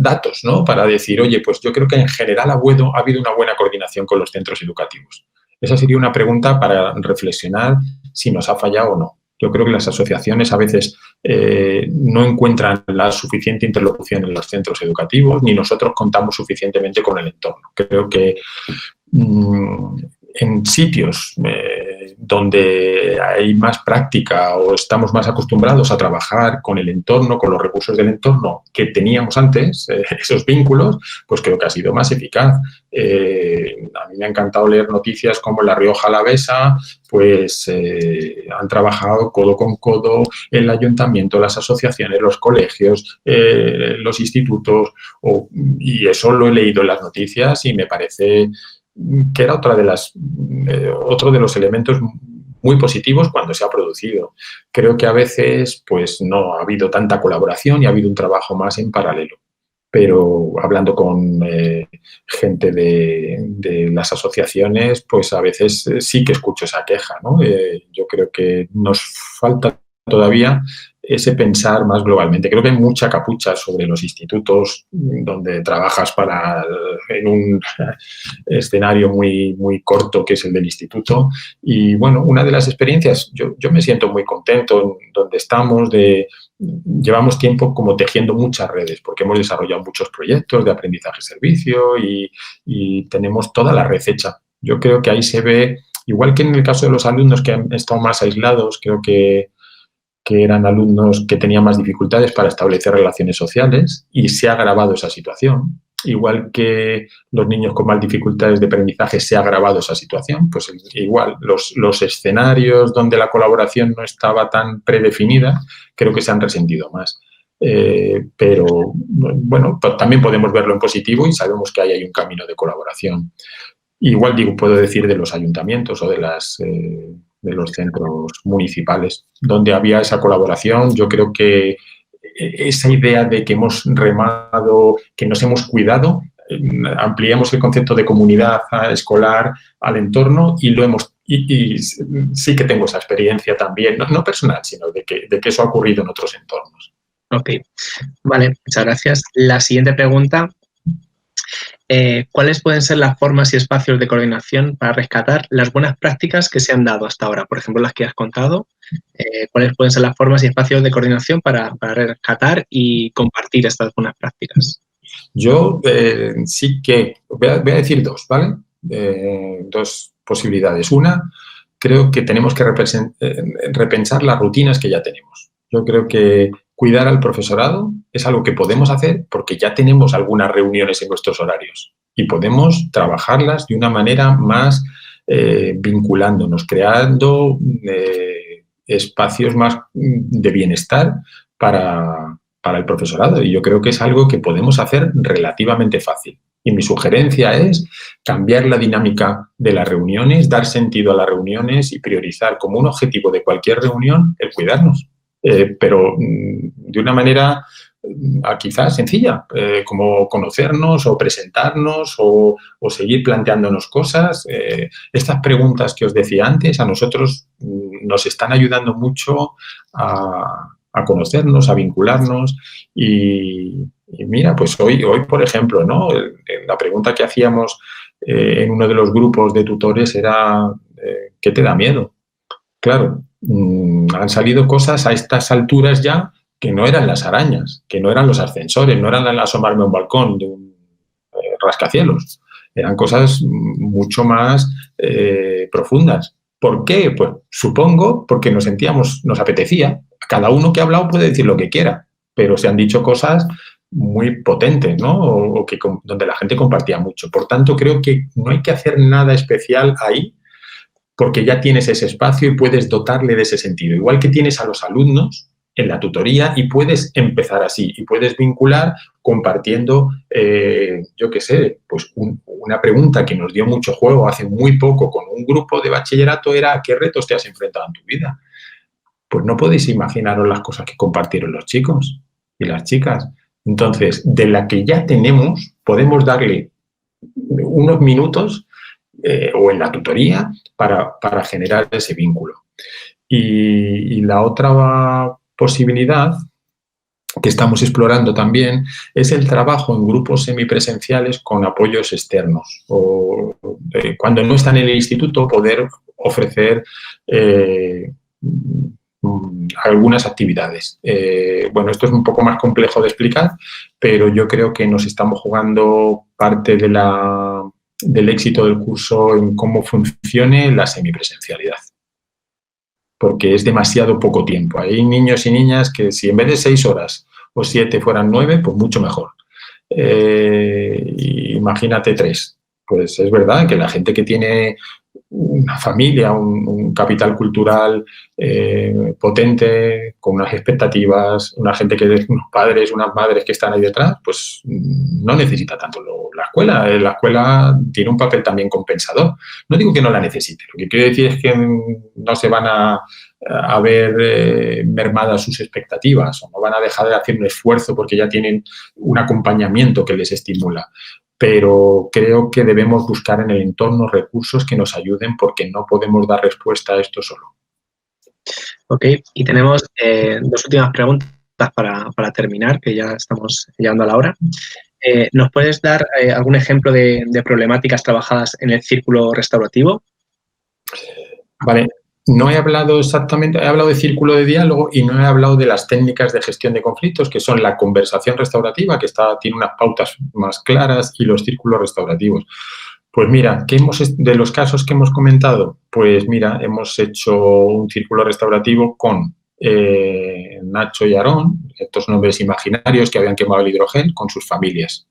datos, ¿no? Para decir, oye, pues yo creo que en general ha habido una buena coordinación con los centros educativos. Esa sería una pregunta para reflexionar si nos ha fallado o no. Yo creo que las asociaciones a veces no encuentran la suficiente interlocución en los centros educativos, ni nosotros contamos suficientemente con el entorno. Creo que en sitios donde hay más práctica o estamos más acostumbrados a trabajar con el entorno, con los recursos del entorno que teníamos antes, esos vínculos, pues creo que ha sido más eficaz. A mí me ha encantado leer noticias como La Rioja Alavesa, pues han trabajado codo con codo el ayuntamiento, las asociaciones, los colegios, los institutos, y eso lo he leído en las noticias y me parece que era otro de los elementos muy positivos cuando se ha producido. Creo que a veces pues no ha habido tanta colaboración y ha habido un trabajo más en paralelo. Pero hablando con gente de las asociaciones, pues a veces sí que escucho esa queja, ¿no? Yo creo que nos falta todavía ese pensar más globalmente. Creo que hay mucha capucha sobre los institutos donde trabajas en un escenario muy, muy corto que es el del instituto. Y bueno, una de las experiencias, yo me siento muy contento en donde estamos, llevamos tiempo como tejiendo muchas redes porque hemos desarrollado muchos proyectos de aprendizaje-servicio y tenemos toda la red hecha. Yo creo que ahí se ve, igual que en el caso de los alumnos que han estado más aislados, creo que eran alumnos que tenían más dificultades para establecer relaciones sociales y se ha agravado esa situación. Igual que los niños con más dificultades de aprendizaje se ha agravado esa situación, pues igual los escenarios donde la colaboración no estaba tan predefinida creo que se han resentido más. Pero bueno, también podemos verlo en positivo y sabemos que ahí hay un camino de colaboración. Igual puedo decir de los ayuntamientos o de los centros municipales, donde había esa colaboración. Yo creo que esa idea de que hemos remado, que nos hemos cuidado, ampliamos el concepto de comunidad escolar al entorno y sí que tengo esa experiencia también, no personal, sino de que eso ha ocurrido en otros entornos. Ok, vale, muchas gracias. La siguiente pregunta. ¿Cuáles pueden ser las formas y espacios de coordinación para rescatar las buenas prácticas que se han dado hasta ahora? Por ejemplo, las que has contado. ¿Cuáles pueden ser las formas y espacios de coordinación para rescatar y compartir estas buenas prácticas? Yo sí que voy a decir dos, ¿vale? Dos posibilidades. Una, creo que tenemos que repensar las rutinas que ya tenemos. Yo creo que cuidar al profesorado es algo que podemos hacer porque ya tenemos algunas reuniones en nuestros horarios y podemos trabajarlas de una manera más vinculándonos, creando espacios más de bienestar para el profesorado. Y yo creo que es algo que podemos hacer relativamente fácil. Y mi sugerencia es cambiar la dinámica de las reuniones, dar sentido a las reuniones y priorizar como un objetivo de cualquier reunión el cuidarnos. Pero de una manera quizás sencilla, como conocernos o presentarnos o seguir planteándonos cosas. Estas preguntas que os decía antes a nosotros nos están ayudando mucho a conocernos, a vincularnos y mira, pues hoy, por ejemplo, ¿no? La pregunta que hacíamos en uno de los grupos de tutores era ¿qué te da miedo? Claro, han salido cosas a estas alturas ya que no eran las arañas, que no eran los ascensores, no eran el asomarme a un balcón de un rascacielos. Eran cosas mucho más profundas. ¿Por qué? Pues supongo porque nos sentíamos, nos apetecía. Cada uno que ha hablado puede decir lo que quiera, pero se han dicho cosas muy potentes, ¿no? O que donde la gente compartía mucho. Por tanto, creo que no hay que hacer nada especial ahí porque ya tienes ese espacio y puedes dotarle de ese sentido. Igual que tienes a los alumnos en la tutoría y puedes empezar así y puedes vincular compartiendo, yo qué sé, pues una pregunta que nos dio mucho juego hace muy poco con un grupo de bachillerato era ¿a qué retos te has enfrentado en tu vida? Pues no podéis imaginaros las cosas que compartieron los chicos y las chicas. Entonces, de la que ya tenemos, podemos darle unos minutos o en la tutoría para generar ese vínculo. Y la otra posibilidad que estamos explorando también es el trabajo en grupos semipresenciales con apoyos externos o cuando no están en el instituto poder ofrecer algunas actividades. Bueno, esto es un poco más complejo de explicar, pero yo creo que nos estamos jugando parte del éxito del curso en cómo funcione la semipresencialidad. Porque es demasiado poco tiempo. Hay niños y niñas que si en vez de 6 horas o 7 fueran 9, pues mucho mejor. Imagínate 3. Pues es verdad que la gente que tiene una familia, un capital cultural potente, con unas expectativas, una gente unos padres, unas madres que están ahí detrás, pues no necesita tanto la escuela. La escuela tiene un papel también compensador. No digo que no la necesite, lo que quiero decir es que no se van a ver mermadas sus expectativas o no van a dejar de hacer un esfuerzo porque ya tienen un acompañamiento que les estimula. Pero creo que debemos buscar en el entorno recursos que nos ayuden porque no podemos dar respuesta a esto solo. Ok, y tenemos 2 últimas preguntas para terminar, que ya estamos llegando a la hora. ¿Nos puedes dar algún ejemplo de problemáticas trabajadas en el círculo restaurativo? Vale. No he hablado exactamente, he hablado de círculo de diálogo y no he hablado de las técnicas de gestión de conflictos, que son la conversación restaurativa, que tiene unas pautas más claras, y los círculos restaurativos. Pues mira, de los casos que hemos comentado, pues mira, hemos hecho un círculo restaurativo con Nacho y Aarón, estos nombres imaginarios que habían quemado el hidrogel, con sus familias.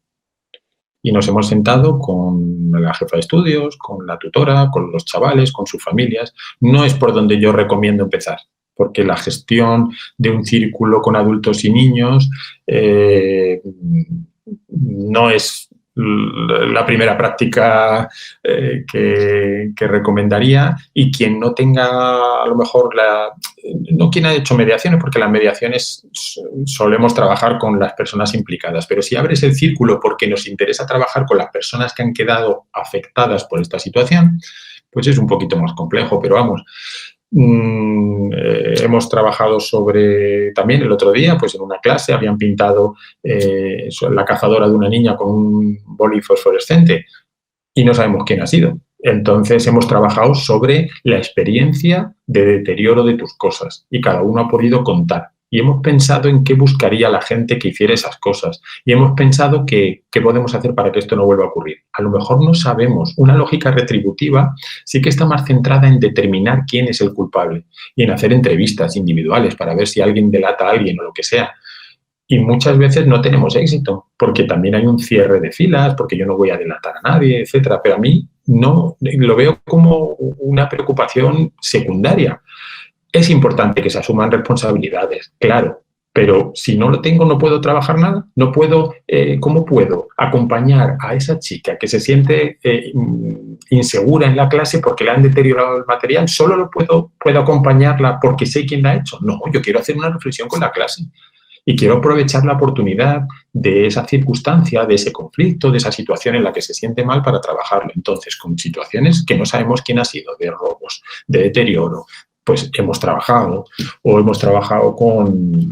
Y nos hemos sentado con la jefa de estudios, con la tutora, con los chavales, con sus familias. No es por donde yo recomiendo empezar, porque la gestión de un círculo con adultos y niños no es la primera práctica que recomendaría, y quien no tenga a lo mejor no quien ha hecho mediaciones, porque las mediaciones solemos trabajar con las personas implicadas, pero si abres el círculo porque nos interesa trabajar con las personas que han quedado afectadas por esta situación, pues es un poquito más complejo, pero vamos. Hemos trabajado sobre, también el otro día, pues en una clase habían pintado la cazadora de una niña con un boli fosforescente y no sabemos quién ha sido. Entonces hemos trabajado sobre la experiencia de deterioro de tus cosas y cada uno ha podido contar y hemos pensado en qué buscaría la gente que hiciera esas cosas y hemos pensado qué podemos hacer para que esto no vuelva a ocurrir. A lo mejor no sabemos. Una lógica retributiva sí que está más centrada en determinar quién es el culpable y en hacer entrevistas individuales para ver si alguien delata a alguien o lo que sea. Y muchas veces no tenemos éxito, porque también hay un cierre de filas, porque yo no voy a delatar a nadie, etcétera. Pero a mí no lo veo como una preocupación secundaria. Es importante que se asuman responsabilidades, claro, pero si no lo tengo, no puedo trabajar nada, no puedo, ¿cómo puedo acompañar a esa chica que se siente insegura en la clase porque le han deteriorado el material? ¿Solo puedo acompañarla porque sé quién la ha hecho? No, yo quiero hacer una reflexión con la clase. Y quiero aprovechar la oportunidad de esa circunstancia, de ese conflicto, de esa situación en la que se siente mal para trabajarlo. Entonces, con situaciones que no sabemos quién ha sido, de robos, de deterioro, pues hemos trabajado o hemos trabajado con,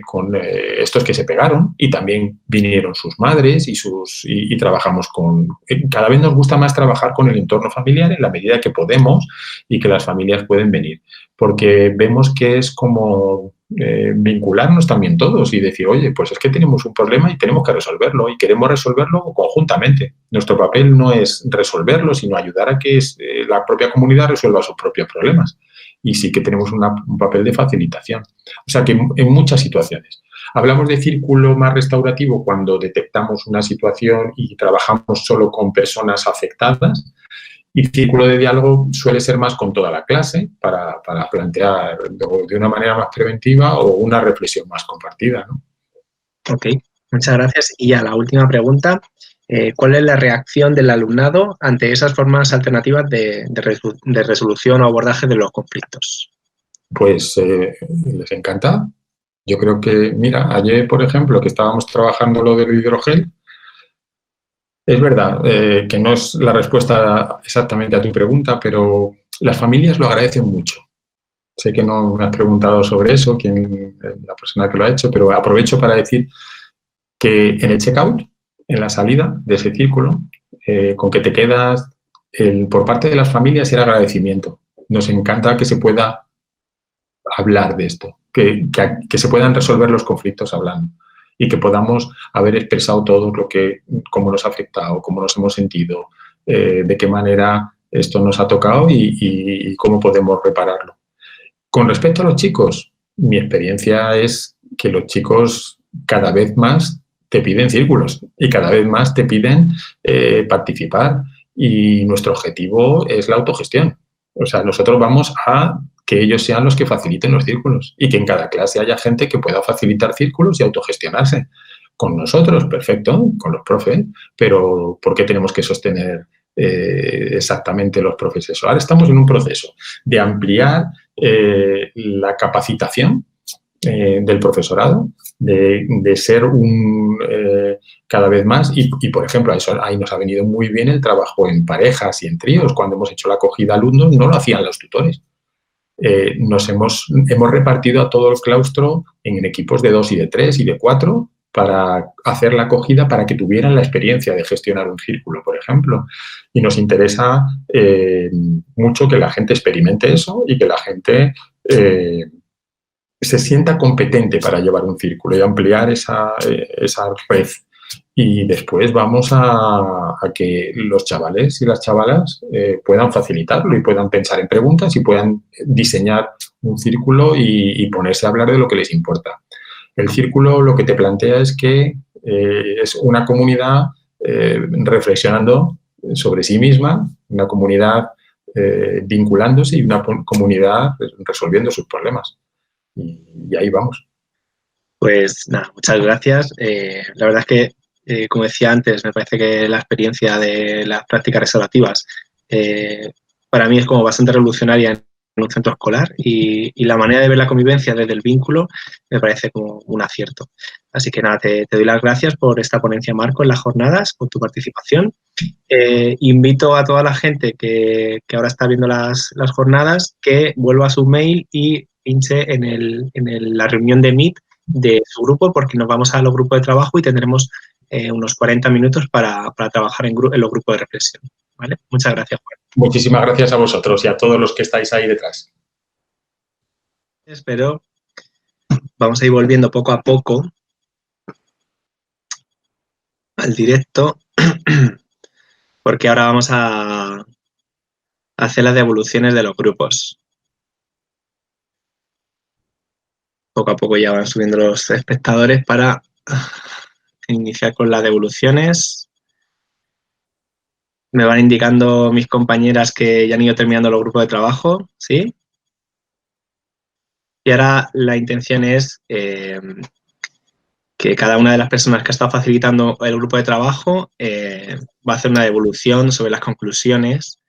con estos que se pegaron y también vinieron sus madres y trabajamos con... Cada vez nos gusta más trabajar con el entorno familiar en la medida que podemos y que las familias pueden venir, porque vemos que es como vincularnos también todos y decir, oye, pues es que tenemos un problema y tenemos que resolverlo y queremos resolverlo conjuntamente. Nuestro papel no es resolverlo, sino ayudar a que la propia comunidad resuelva sus propios problemas. Y sí que tenemos un papel de facilitación. O sea que en muchas situaciones. Hablamos de círculo más restaurativo cuando detectamos una situación y trabajamos solo con personas afectadas. Y círculo de diálogo suele ser más con toda la clase para plantear de una manera más preventiva o una reflexión más compartida, ¿no? Ok, muchas gracias. Y ya la última pregunta, ¿cuál es la reacción del alumnado ante esas formas alternativas de resolución o abordaje de los conflictos? Pues les encanta. Yo creo que, mira, ayer, por ejemplo, que estábamos trabajando lo del hidrogel, es verdad que no es la respuesta exactamente a tu pregunta, pero las familias lo agradecen mucho. Sé que no me has preguntado sobre eso, la persona que lo ha hecho, pero aprovecho para decir que en el checkout, en la salida de ese círculo, con que te quedas, por parte de las familias era agradecimiento. Nos encanta que se pueda hablar de esto, que se puedan resolver los conflictos hablando y que podamos haber expresado todo cómo nos ha afectado, cómo nos hemos sentido, de qué manera esto nos ha tocado y cómo podemos repararlo. Con respecto a los chicos, mi experiencia es que los chicos cada vez más te piden círculos y cada vez más te piden participar y nuestro objetivo es la autogestión. O sea, nosotros vamos a que ellos sean los que faciliten los círculos y que en cada clase haya gente que pueda facilitar círculos y autogestionarse. Con nosotros, perfecto, con los profes, pero ¿por qué tenemos que sostener exactamente los profes? Ahora estamos en un proceso de ampliar la capacitación del profesorado, de ser cada vez más y por ejemplo, ahí nos ha venido muy bien el trabajo en parejas y en tríos. Cuando hemos hecho la acogida a alumnos no lo hacían los tutores. Hemos repartido a todo el claustro en equipos de 2 y de 3 y de 4 para hacer la acogida para que tuvieran la experiencia de gestionar un círculo, por ejemplo. Y nos interesa mucho que la gente experimente eso y que la gente se sienta competente para llevar un círculo y ampliar esa red. Y después vamos a que los chavales y las chavalas puedan facilitarlo y puedan pensar en preguntas y puedan diseñar un círculo y ponerse a hablar de lo que les importa. El círculo lo que te plantea es que es una comunidad reflexionando sobre sí misma, una comunidad vinculándose y una comunidad resolviendo sus problemas. Y ahí vamos. Pues nada, muchas gracias. La verdad es que, como decía antes, me parece que la experiencia de las prácticas restaurativas para mí es como bastante revolucionaria en un centro escolar y la manera de ver la convivencia desde el vínculo me parece como un acierto. Así que nada, te doy las gracias por esta ponencia, Marco, en las jornadas, por tu participación. Invito a toda la gente que ahora está viendo las jornadas que vuelva a su mail y pinche en la reunión de Meet de su grupo, porque nos vamos a los grupos de trabajo y tendremos unos 40 minutos para trabajar en los grupos de reflexión. ¿Vale? Muchas gracias, Juan. Muchísimas gracias a vosotros y a todos los que estáis ahí detrás. pero vamos a ir volviendo poco a poco al directo, porque ahora vamos a hacer las devoluciones de los grupos. Poco a poco ya van subiendo los espectadores para iniciar con las devoluciones. Me van indicando mis compañeras que ya han ido terminando los grupos de trabajo, ¿sí? Y ahora la intención es que cada una de las personas que ha estado facilitando el grupo de trabajo va a hacer una devolución sobre las conclusiones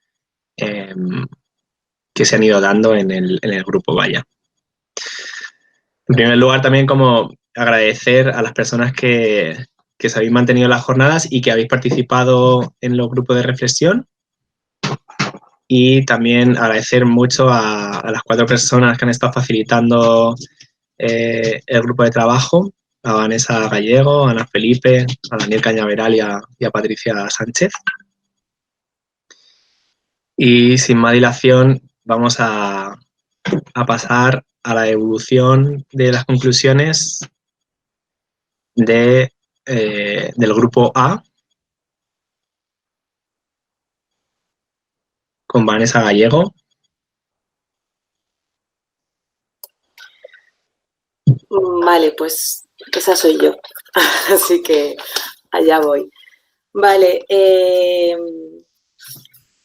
que se han ido dando en el grupo, vaya. En primer lugar, también como agradecer a las personas que se habéis mantenido en las jornadas y que habéis participado en los grupos de reflexión. Y también agradecer mucho a las 4 personas que han estado facilitando el grupo de trabajo, a Vanessa Gallego, a Ana Felipe, a Daniel Cañaveral y a Patricia Sánchez. Y sin más dilación, vamos a pasar a la evolución de las conclusiones del grupo A, con Vanessa Gallego. Vale, pues esa soy yo, así que allá voy. Vale,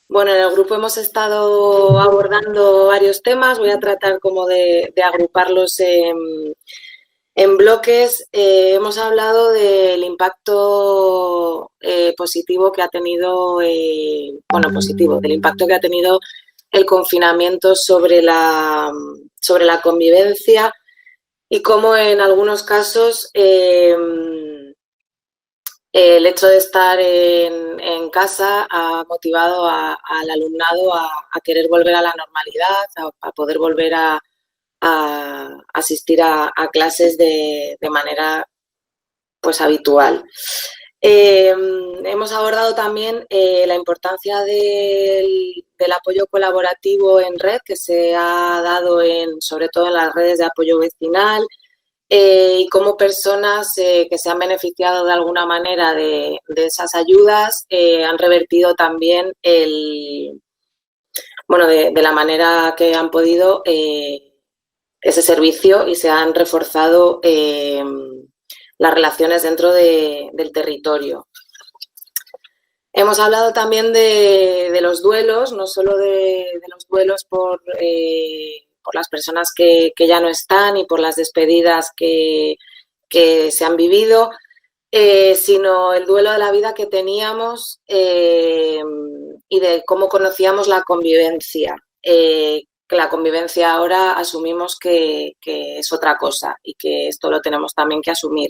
bueno, en el grupo hemos estado abordando varios temas, voy a tratar como de agruparlos en bloques. Hemos hablado del impacto positivo que ha tenido, del impacto que ha tenido el confinamiento sobre la convivencia y cómo en algunos casos el hecho de estar en casa ha motivado al alumnado a querer volver a la normalidad, a poder volver a asistir a clases de manera pues habitual. Hemos abordado también la importancia del apoyo colaborativo en red que se ha dado sobre todo en las redes de apoyo vecinal, y cómo personas que se han beneficiado de alguna manera de esas ayudas han revertido también de la manera que han podido ese servicio y se han reforzado las relaciones dentro del territorio. Hemos hablado también de los duelos, no solo de los duelos por las personas que ya no están y por las despedidas que se han vivido, sino el duelo de la vida que teníamos y de cómo conocíamos la convivencia. Que la convivencia ahora asumimos que es otra cosa y que esto lo tenemos también que asumir.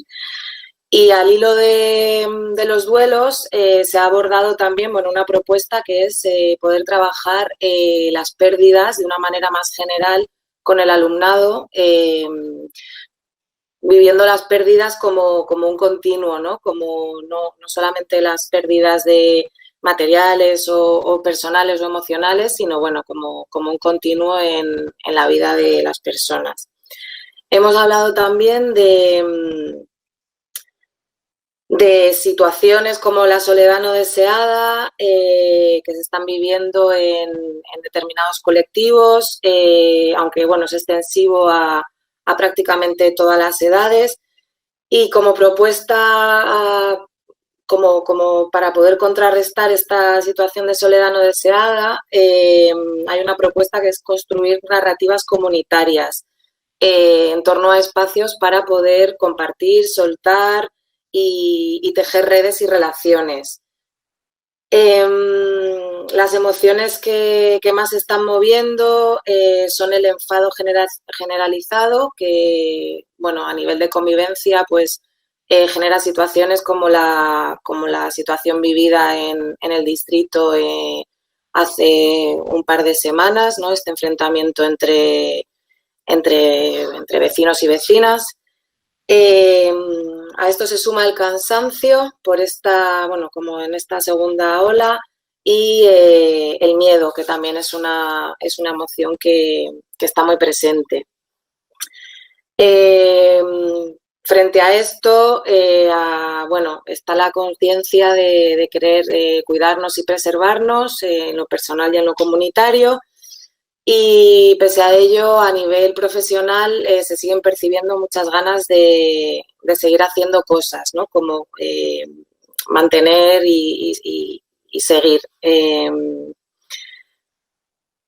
Y al hilo de los duelos se ha abordado también una propuesta que es poder trabajar las pérdidas de una manera más general con el alumnado, viviendo las pérdidas como un continuo, ¿no? Como no solamente las pérdidas de materiales o personales o emocionales, sino como un continuo en la vida de las personas. Hemos hablado también de situaciones como la soledad no deseada que se están viviendo en determinados colectivos, aunque es extensivo a prácticamente todas las edades, y como propuesta como para poder contrarrestar esta situación de soledad no deseada, hay una propuesta que es construir narrativas comunitarias en torno a espacios para poder compartir, soltar y tejer redes y relaciones. Las emociones que más se están moviendo son el enfado generalizado, que a nivel de convivencia pues genera situaciones como la situación vivida en el distrito hace un par de semanas, ¿no? Este enfrentamiento entre vecinos y vecinas. A esto se suma el cansancio por como en esta segunda ola, y el miedo, que también es una emoción que está muy presente. Frente a esto, bueno, está la conciencia de querer cuidarnos y preservarnos en lo personal y en lo comunitario. Y pese a ello, a nivel profesional, se siguen percibiendo muchas ganas de seguir haciendo cosas, ¿no? Como mantener y seguir.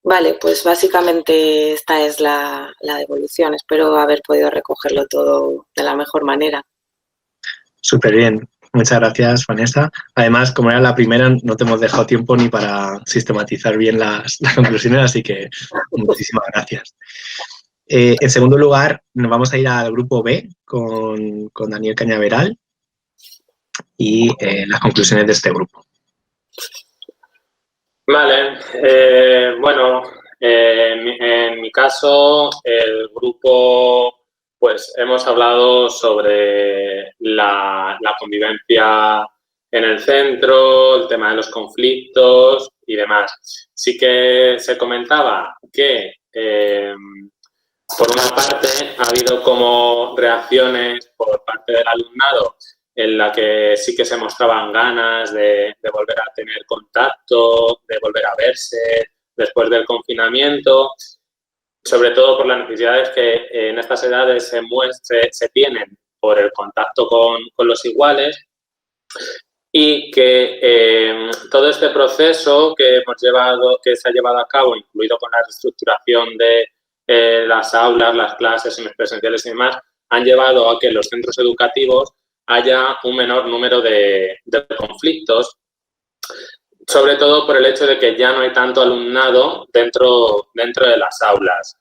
Vale, pues básicamente esta es la devolución. Espero haber podido recogerlo todo de la mejor manera. Súper bien. Muchas gracias, Vanessa. Además, como era la primera, no te hemos dejado tiempo ni para sistematizar bien las conclusiones, así que muchísimas gracias. En segundo lugar, nos vamos a ir al grupo B con Daniel Cañaveral y las conclusiones de este grupo. Vale, bueno, en mi caso, el grupo, pues hemos hablado sobre la convivencia en el centro, el tema de los conflictos y demás. Sí que se comentaba que, por una parte, ha habido como reacciones por parte del alumnado en la que sí que se mostraban ganas de volver a tener contacto, de volver a verse después del confinamiento, sobre todo por las necesidades que en estas edades se tienen por el contacto con los iguales, y que todo este proceso que se ha llevado a cabo, incluido con la reestructuración de las aulas, las clases semipresenciales y demás, han llevado a que en los centros educativos haya un menor número de conflictos, sobre todo por el hecho de que ya no hay tanto alumnado dentro de las aulas.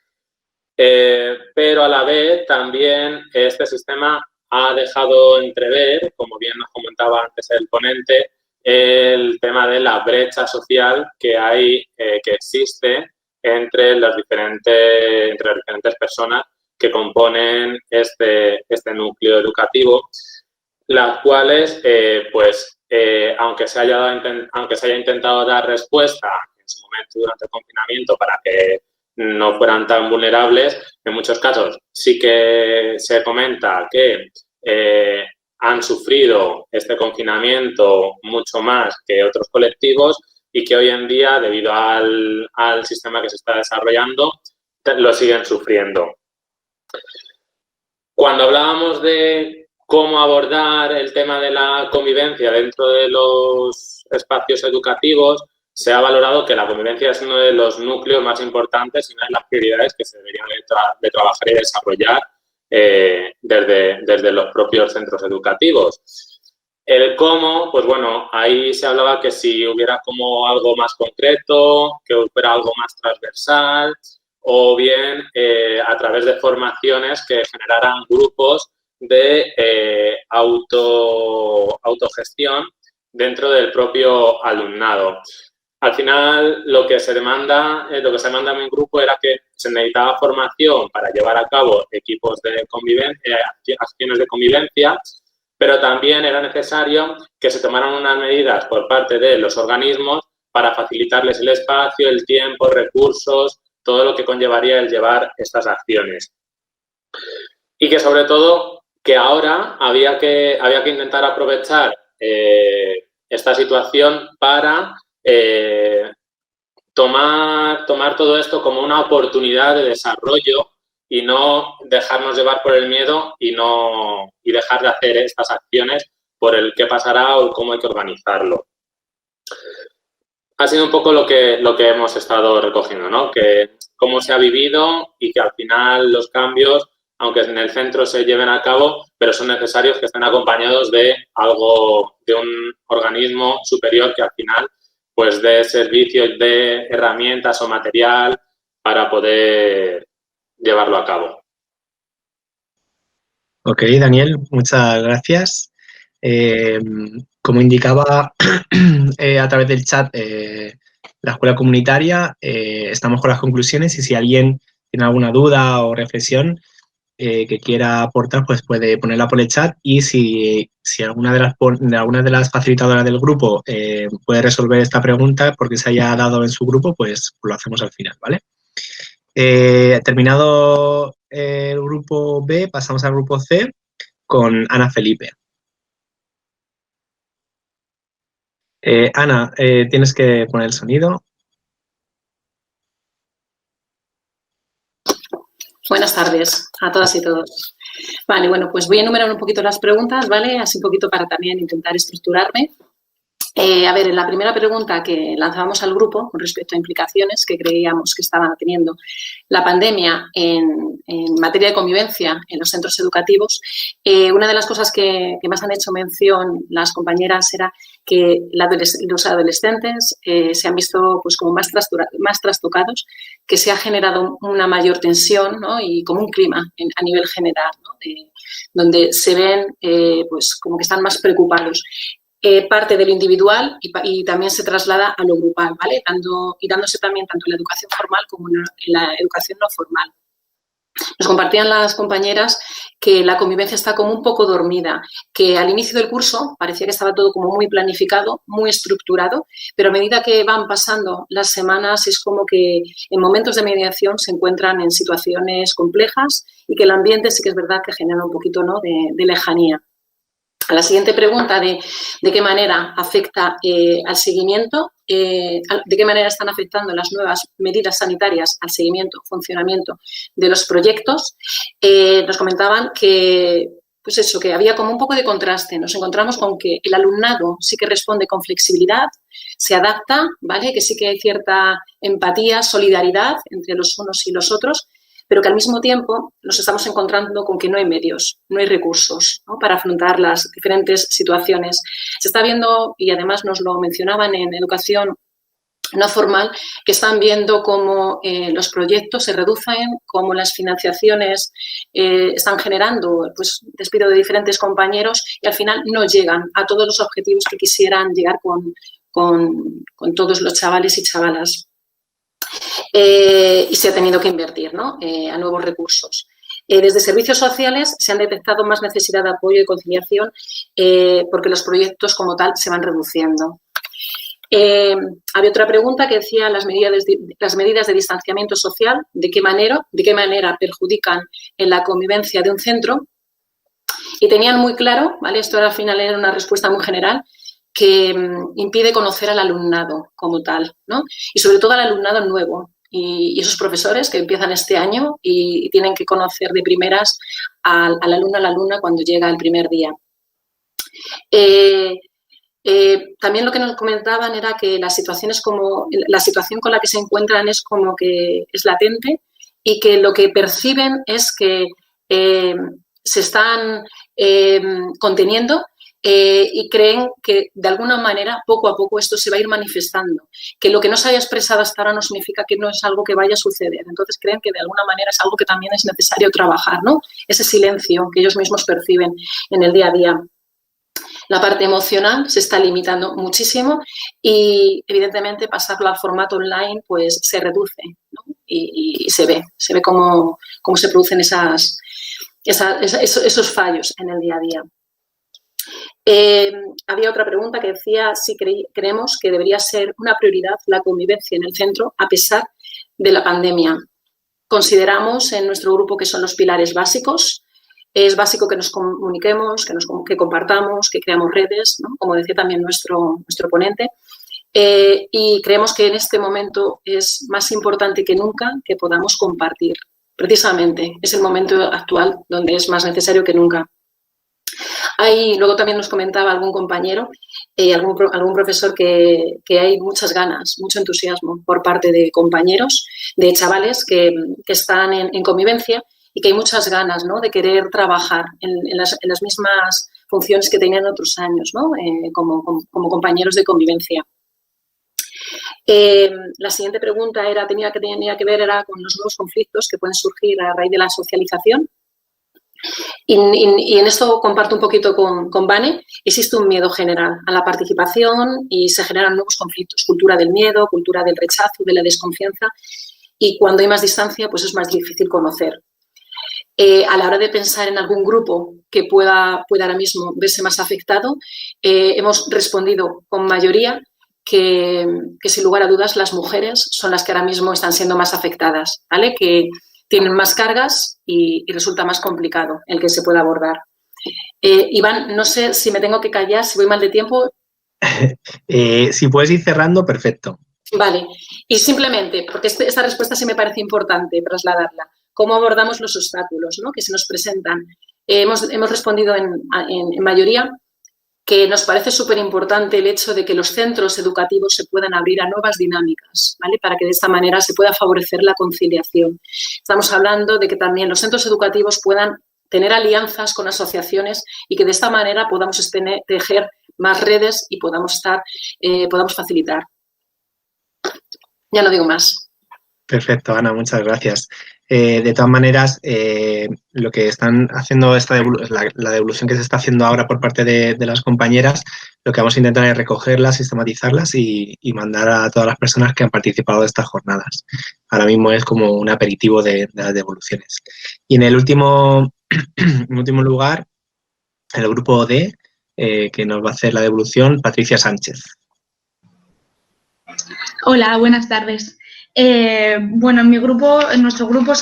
Pero a la vez también este sistema ha dejado entrever, como bien nos comentaba antes el ponente, el tema de la brecha social que existe entre las diferentes personas que componen este núcleo educativo, las cuales, aunque se haya intentado dar respuesta en su momento durante el confinamiento para que no fueran tan vulnerables, en muchos casos sí que se comenta que han sufrido este confinamiento mucho más que otros colectivos y que hoy en día, debido al sistema que se está desarrollando, lo siguen sufriendo. Cuando hablábamos de cómo abordar el tema de la convivencia dentro de los espacios educativos, se ha valorado que la convivencia es uno de los núcleos más importantes y una de las prioridades que se deberían de trabajar y desarrollar desde los propios centros educativos. El cómo, pues bueno, ahí se hablaba que si hubiera como algo más concreto, que hubiera algo más transversal, o bien a través de formaciones que generaran grupos de autogestión dentro del propio alumnado. Al final, lo que se demanda en mi grupo era que se necesitaba formación para llevar a cabo equipos de convivencia, acciones de convivencia, pero también era necesario que se tomaran unas medidas por parte de los organismos para facilitarles el espacio, el tiempo, recursos, todo lo que conllevaría el llevar estas acciones. Y que sobre todo que ahora había que intentar aprovechar esta situación para tomar todo esto como una oportunidad de desarrollo y no dejarnos llevar por el miedo y dejar de hacer estas acciones por el qué pasará o cómo hay que organizarlo. Ha sido un poco lo que hemos estado recogiendo, ¿no? Que cómo se ha vivido y que al final los cambios, aunque en el centro se lleven a cabo, pero son necesarios que estén acompañados de un organismo superior que al final pues dé servicios de herramientas o material para poder llevarlo a cabo. Ok, Daniel, muchas gracias. Como indicaba a través del chat la escuela comunitaria, estamos con las conclusiones y si alguien tiene alguna duda o reflexión que quiera aportar, pues puede ponerla por el chat y si alguna de las facilitadoras del grupo puede resolver esta pregunta porque se haya dado en su grupo, pues lo hacemos al final, ¿vale? Terminado el grupo B, pasamos al grupo C con Ana Felipe. Ana, tienes que poner el sonido. Buenas tardes a todas y todos. Vale, bueno, pues voy a enumerar un poquito las preguntas, ¿vale? Así un poquito para también intentar estructurarme. A ver, en la primera pregunta que lanzábamos al grupo con respecto a implicaciones que creíamos que estaban teniendo la pandemia en materia de convivencia en los centros educativos, una de las cosas que más han hecho mención las compañeras era que los adolescentes se han visto pues como más trastocados, que se ha generado una mayor tensión, ¿no? Y como un clima a nivel general, ¿no? Donde se ven pues como que están más preocupados. Parte de lo individual y también se traslada a lo grupal, ¿vale? Dándose también tanto en la educación formal como en la educación no formal. Nos compartían las compañeras que la convivencia está como un poco dormida, que al inicio del curso parecía que estaba todo como muy planificado, muy estructurado, pero a medida que van pasando las semanas es como que en momentos de mediación se encuentran en situaciones complejas y que el ambiente sí que es verdad que genera un poquito, ¿no? de lejanía. A la siguiente pregunta de qué manera afecta al seguimiento, de qué manera están afectando las nuevas medidas sanitarias al seguimiento, funcionamiento de los proyectos, nos comentaban que, pues eso, que había como un poco de contraste. Nos encontramos con que el alumnado sí que responde con flexibilidad, se adapta, ¿vale? Que sí que hay cierta empatía, solidaridad entre los unos y los otros, pero que al mismo tiempo nos estamos encontrando con que no hay medios, no hay recursos, ¿no? Para afrontar las diferentes situaciones. Se está viendo, y además nos lo mencionaban en educación no formal, que están viendo cómo los proyectos se reducen, cómo las financiaciones están generando pues, despido de diferentes compañeros y al final no llegan a todos los objetivos que quisieran llegar con todos los chavales y chavalas. Y se ha tenido que invertir, ¿no? A nuevos recursos. Desde servicios sociales se han detectado más necesidad de apoyo y conciliación porque los proyectos como tal se van reduciendo. Había otra pregunta que decía las medidas de distanciamiento social, de qué manera perjudican en la convivencia de un centro. Y tenían muy claro, ¿vale? Esto al final era una respuesta muy general, que impide conocer al alumnado como tal, ¿no? Y sobre todo al alumnado nuevo y esos profesores que empiezan este año y tienen que conocer de primeras al alumno a la alumna cuando llega el primer día. También lo que nos comentaban era que la situación con la que se encuentran es como que es latente y que lo que perciben es que se están conteniendo y creen que de alguna manera poco a poco esto se va a ir manifestando, que lo que no se haya expresado hasta ahora no significa que no es algo que vaya a suceder, entonces creen que de alguna manera es algo que también es necesario trabajar, ¿no? Ese silencio que ellos mismos perciben en el día a día. La parte emocional se está limitando muchísimo y evidentemente pasarlo al formato online pues se reduce, ¿no? Y se ve cómo se producen esos fallos en el día a día. Había otra pregunta que decía si creemos que debería ser una prioridad la convivencia en el centro a pesar de la pandemia. Consideramos en nuestro grupo que son los pilares básicos. Es básico que nos comuniquemos, que compartamos, que creamos redes, ¿no? Como decía también nuestro ponente. Y creemos que en este momento es más importante que nunca que podamos compartir. Precisamente es el momento actual donde es más necesario que nunca. Luego también nos comentaba algún compañero, algún profesor que hay muchas ganas, mucho entusiasmo por parte de compañeros, de chavales que están en convivencia y que hay muchas ganas, ¿no? De querer trabajar en las mismas funciones que tenían otros años, ¿no? Como compañeros de convivencia. La siguiente pregunta tenía que ver con los nuevos conflictos que pueden surgir a raíz de la socialización. Y en esto comparto un poquito con Vane. Existe un miedo general a la participación y se generan nuevos conflictos, cultura del miedo, cultura del rechazo, de la desconfianza, y cuando hay más distancia pues es más difícil conocer. A la hora de pensar en algún grupo que pueda ahora mismo verse más afectado, hemos respondido con mayoría que sin lugar a dudas las mujeres son las que ahora mismo están siendo más afectadas, ¿vale? Que tienen más cargas y resulta más complicado el que se pueda abordar. Iván, no sé si me tengo que callar, si voy mal de tiempo. Si puedes ir cerrando, perfecto. Vale, y simplemente, porque esta respuesta sí me parece importante trasladarla, ¿cómo abordamos los obstáculos, ¿no?, que se nos presentan? Hemos respondido en mayoría que nos parece súper importante el hecho de que los centros educativos se puedan abrir a nuevas dinámicas, ¿vale?, para que de esta manera se pueda favorecer la conciliación. Estamos hablando de que también los centros educativos puedan tener alianzas con asociaciones y que de esta manera podamos tejer más redes y podamos facilitar. Ya no digo más. Perfecto, Ana, muchas gracias. De todas maneras, lo que están haciendo, la devolución que se está haciendo ahora por parte de las compañeras, lo que vamos a intentar es recogerlas, sistematizarlas y mandar a todas las personas que han participado de estas jornadas. Ahora mismo es como un aperitivo de las devoluciones. Y en el último lugar, el grupo D, que nos va a hacer la devolución, Patricia Sánchez. Hola, buenas tardes. Bueno, en nuestro grupo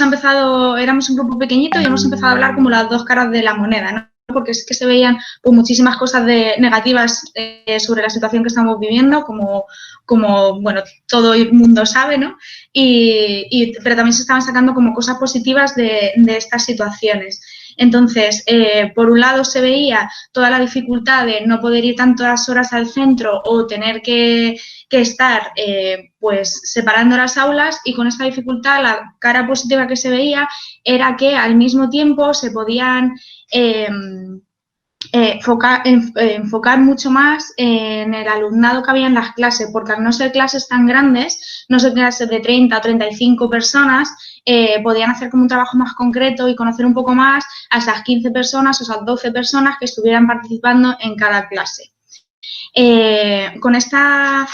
éramos un grupo pequeñito y hemos empezado a hablar como las dos caras de la moneda, ¿no? Porque es que se veían pues, muchísimas cosas negativas sobre la situación que estamos viviendo, como bueno, todo el mundo sabe, ¿no? Pero también se estaban sacando como cosas positivas de estas situaciones. Entonces, por un lado se veía toda la dificultad de no poder ir tantas horas al centro o tener que estar pues separando las aulas, y con esta dificultad la cara positiva que se veía era que al mismo tiempo se podían enfocar mucho más en el alumnado que había en las clases, porque al no ser clases tan grandes, no ser clases de 30 o 35 personas, podían hacer como un trabajo más concreto y conocer un poco más a esas 15 personas o esas 12 personas que estuvieran participando en cada clase. Con esta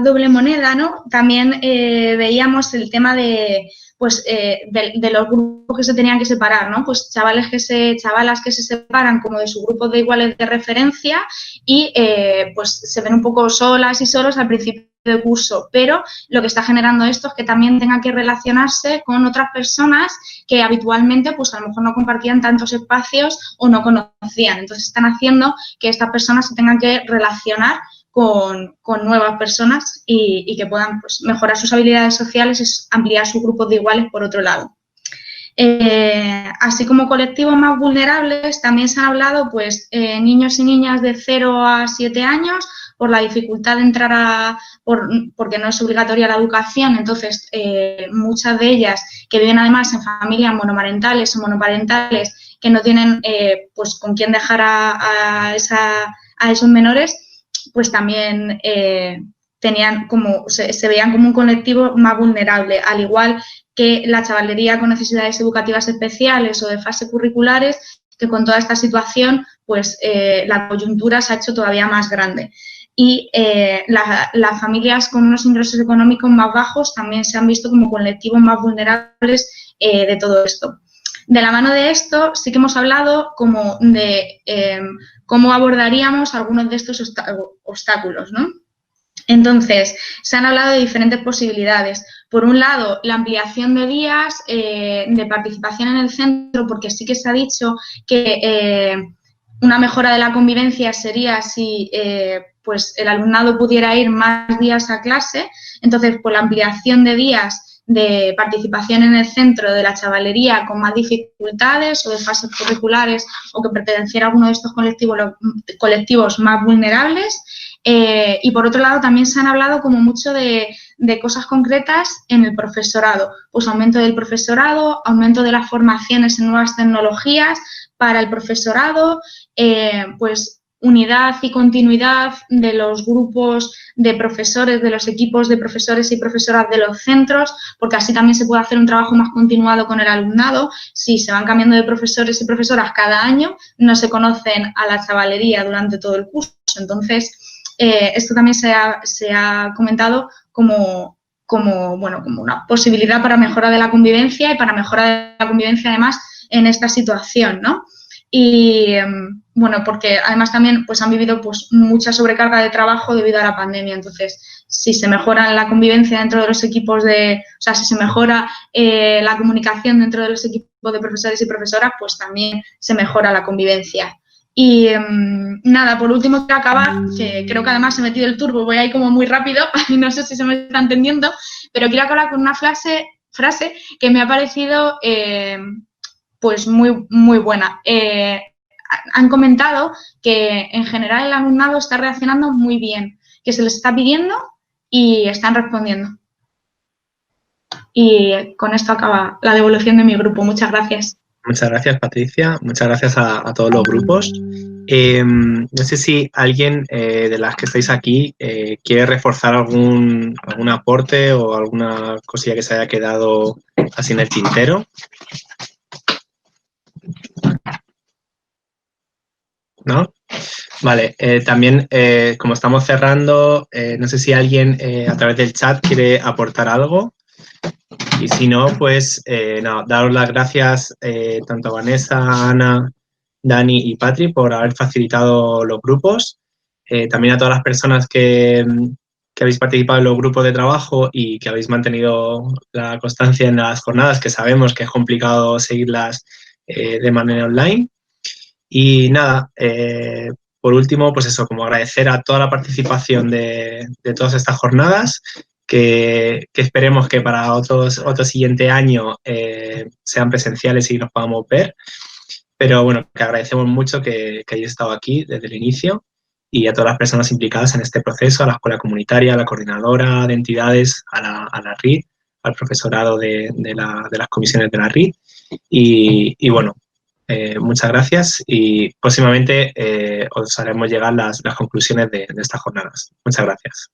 doble moneda, ¿no?, también veíamos el tema de los grupos que se tenían que separar, ¿no? Pues chavalas que se separan como de sus grupos de iguales de referencia y pues se ven un poco solas y solos al principio del curso, pero lo que está generando esto es que también tenga que relacionarse con otras personas que habitualmente pues a lo mejor no compartían tantos espacios o no conocían. Entonces están haciendo que estas personas se tengan que relacionar con nuevas personas y que puedan pues, mejorar sus habilidades sociales y ampliar sus grupos de iguales por otro lado. Así como colectivos más vulnerables, también se han hablado pues, niños y niñas de 0 a 7 años por la dificultad de entrar porque no es obligatoria la educación. Entonces, muchas de ellas que viven además en familias monomarentales o monoparentales que no tienen pues con quién dejar a esos menores, pues también se veían como un colectivo más vulnerable, al igual que la chavalería con necesidades educativas especiales o de fase curriculares, que con toda esta situación, pues la coyuntura se ha hecho todavía más grande. Y las familias con unos ingresos económicos más bajos también se han visto como colectivos más vulnerables de todo esto. De la mano de esto, sí que hemos hablado como de cómo abordaríamos algunos de estos obstáculos, ¿no? Entonces, se han hablado de diferentes posibilidades. Por un lado, la ampliación de días de participación en el centro, porque sí que se ha dicho que una mejora de la convivencia sería si pues el alumnado pudiera ir más días a clase. Entonces, por la ampliación de días de participación en el centro de la chavalería con más dificultades o de fases curriculares o que perteneciera a alguno de estos colectivos más vulnerables. Y por otro lado también se han hablado como mucho de cosas concretas en el profesorado, pues aumento del profesorado, aumento de las formaciones en nuevas tecnologías para el profesorado, pues unidad y continuidad de los grupos de profesores, de los equipos de profesores y profesoras de los centros, porque así también se puede hacer un trabajo más continuado con el alumnado. Si se van cambiando de profesores y profesoras cada año, no se conocen a la chavalería durante todo el curso. Entonces, esto también se ha comentado como una posibilidad para mejora de la convivencia y para mejora de la convivencia además en esta situación, ¿no? Y bueno, porque además también pues han vivido pues mucha sobrecarga de trabajo debido a la pandemia. Entonces si se mejora la convivencia dentro de los equipos si se mejora la comunicación dentro de los equipos de profesores y profesoras, pues también se mejora la convivencia. Y nada, por último quiero acabar, que creo que además he metido el turbo, voy ahí como muy rápido, no sé si se me está entendiendo, pero quiero acabar con una frase que me ha parecido pues muy, muy buena. Han comentado que en general el alumnado está reaccionando muy bien, que se les está pidiendo y están respondiendo. Y con esto acaba la devolución de mi grupo. Muchas gracias. Muchas gracias, Patricia. Muchas gracias a todos los grupos. No sé si alguien de las que estáis aquí quiere reforzar algún aporte o alguna cosilla que se haya quedado así en el tintero. ¿No? Vale, también como estamos cerrando, no sé si alguien a través del chat quiere aportar algo. Y si no, pues daros las gracias tanto a Vanessa, Ana, Dani y Patri por haber facilitado los grupos. También a todas las personas que habéis participado en los grupos de trabajo y que habéis mantenido la constancia en las jornadas, que sabemos que es complicado seguirlas de manera online. Y nada, por último, pues eso, como agradecer a toda la participación de todas estas jornadas, que esperemos que para otro siguiente año sean presenciales y nos podamos ver. Pero bueno, que agradecemos mucho que hayáis estado aquí desde el inicio y a todas las personas implicadas en este proceso, a la escuela comunitaria, a la coordinadora de entidades, a la RID, al profesorado de las comisiones de la RID. Y bueno, muchas gracias y próximamente os haremos llegar las conclusiones de estas jornadas. Muchas gracias.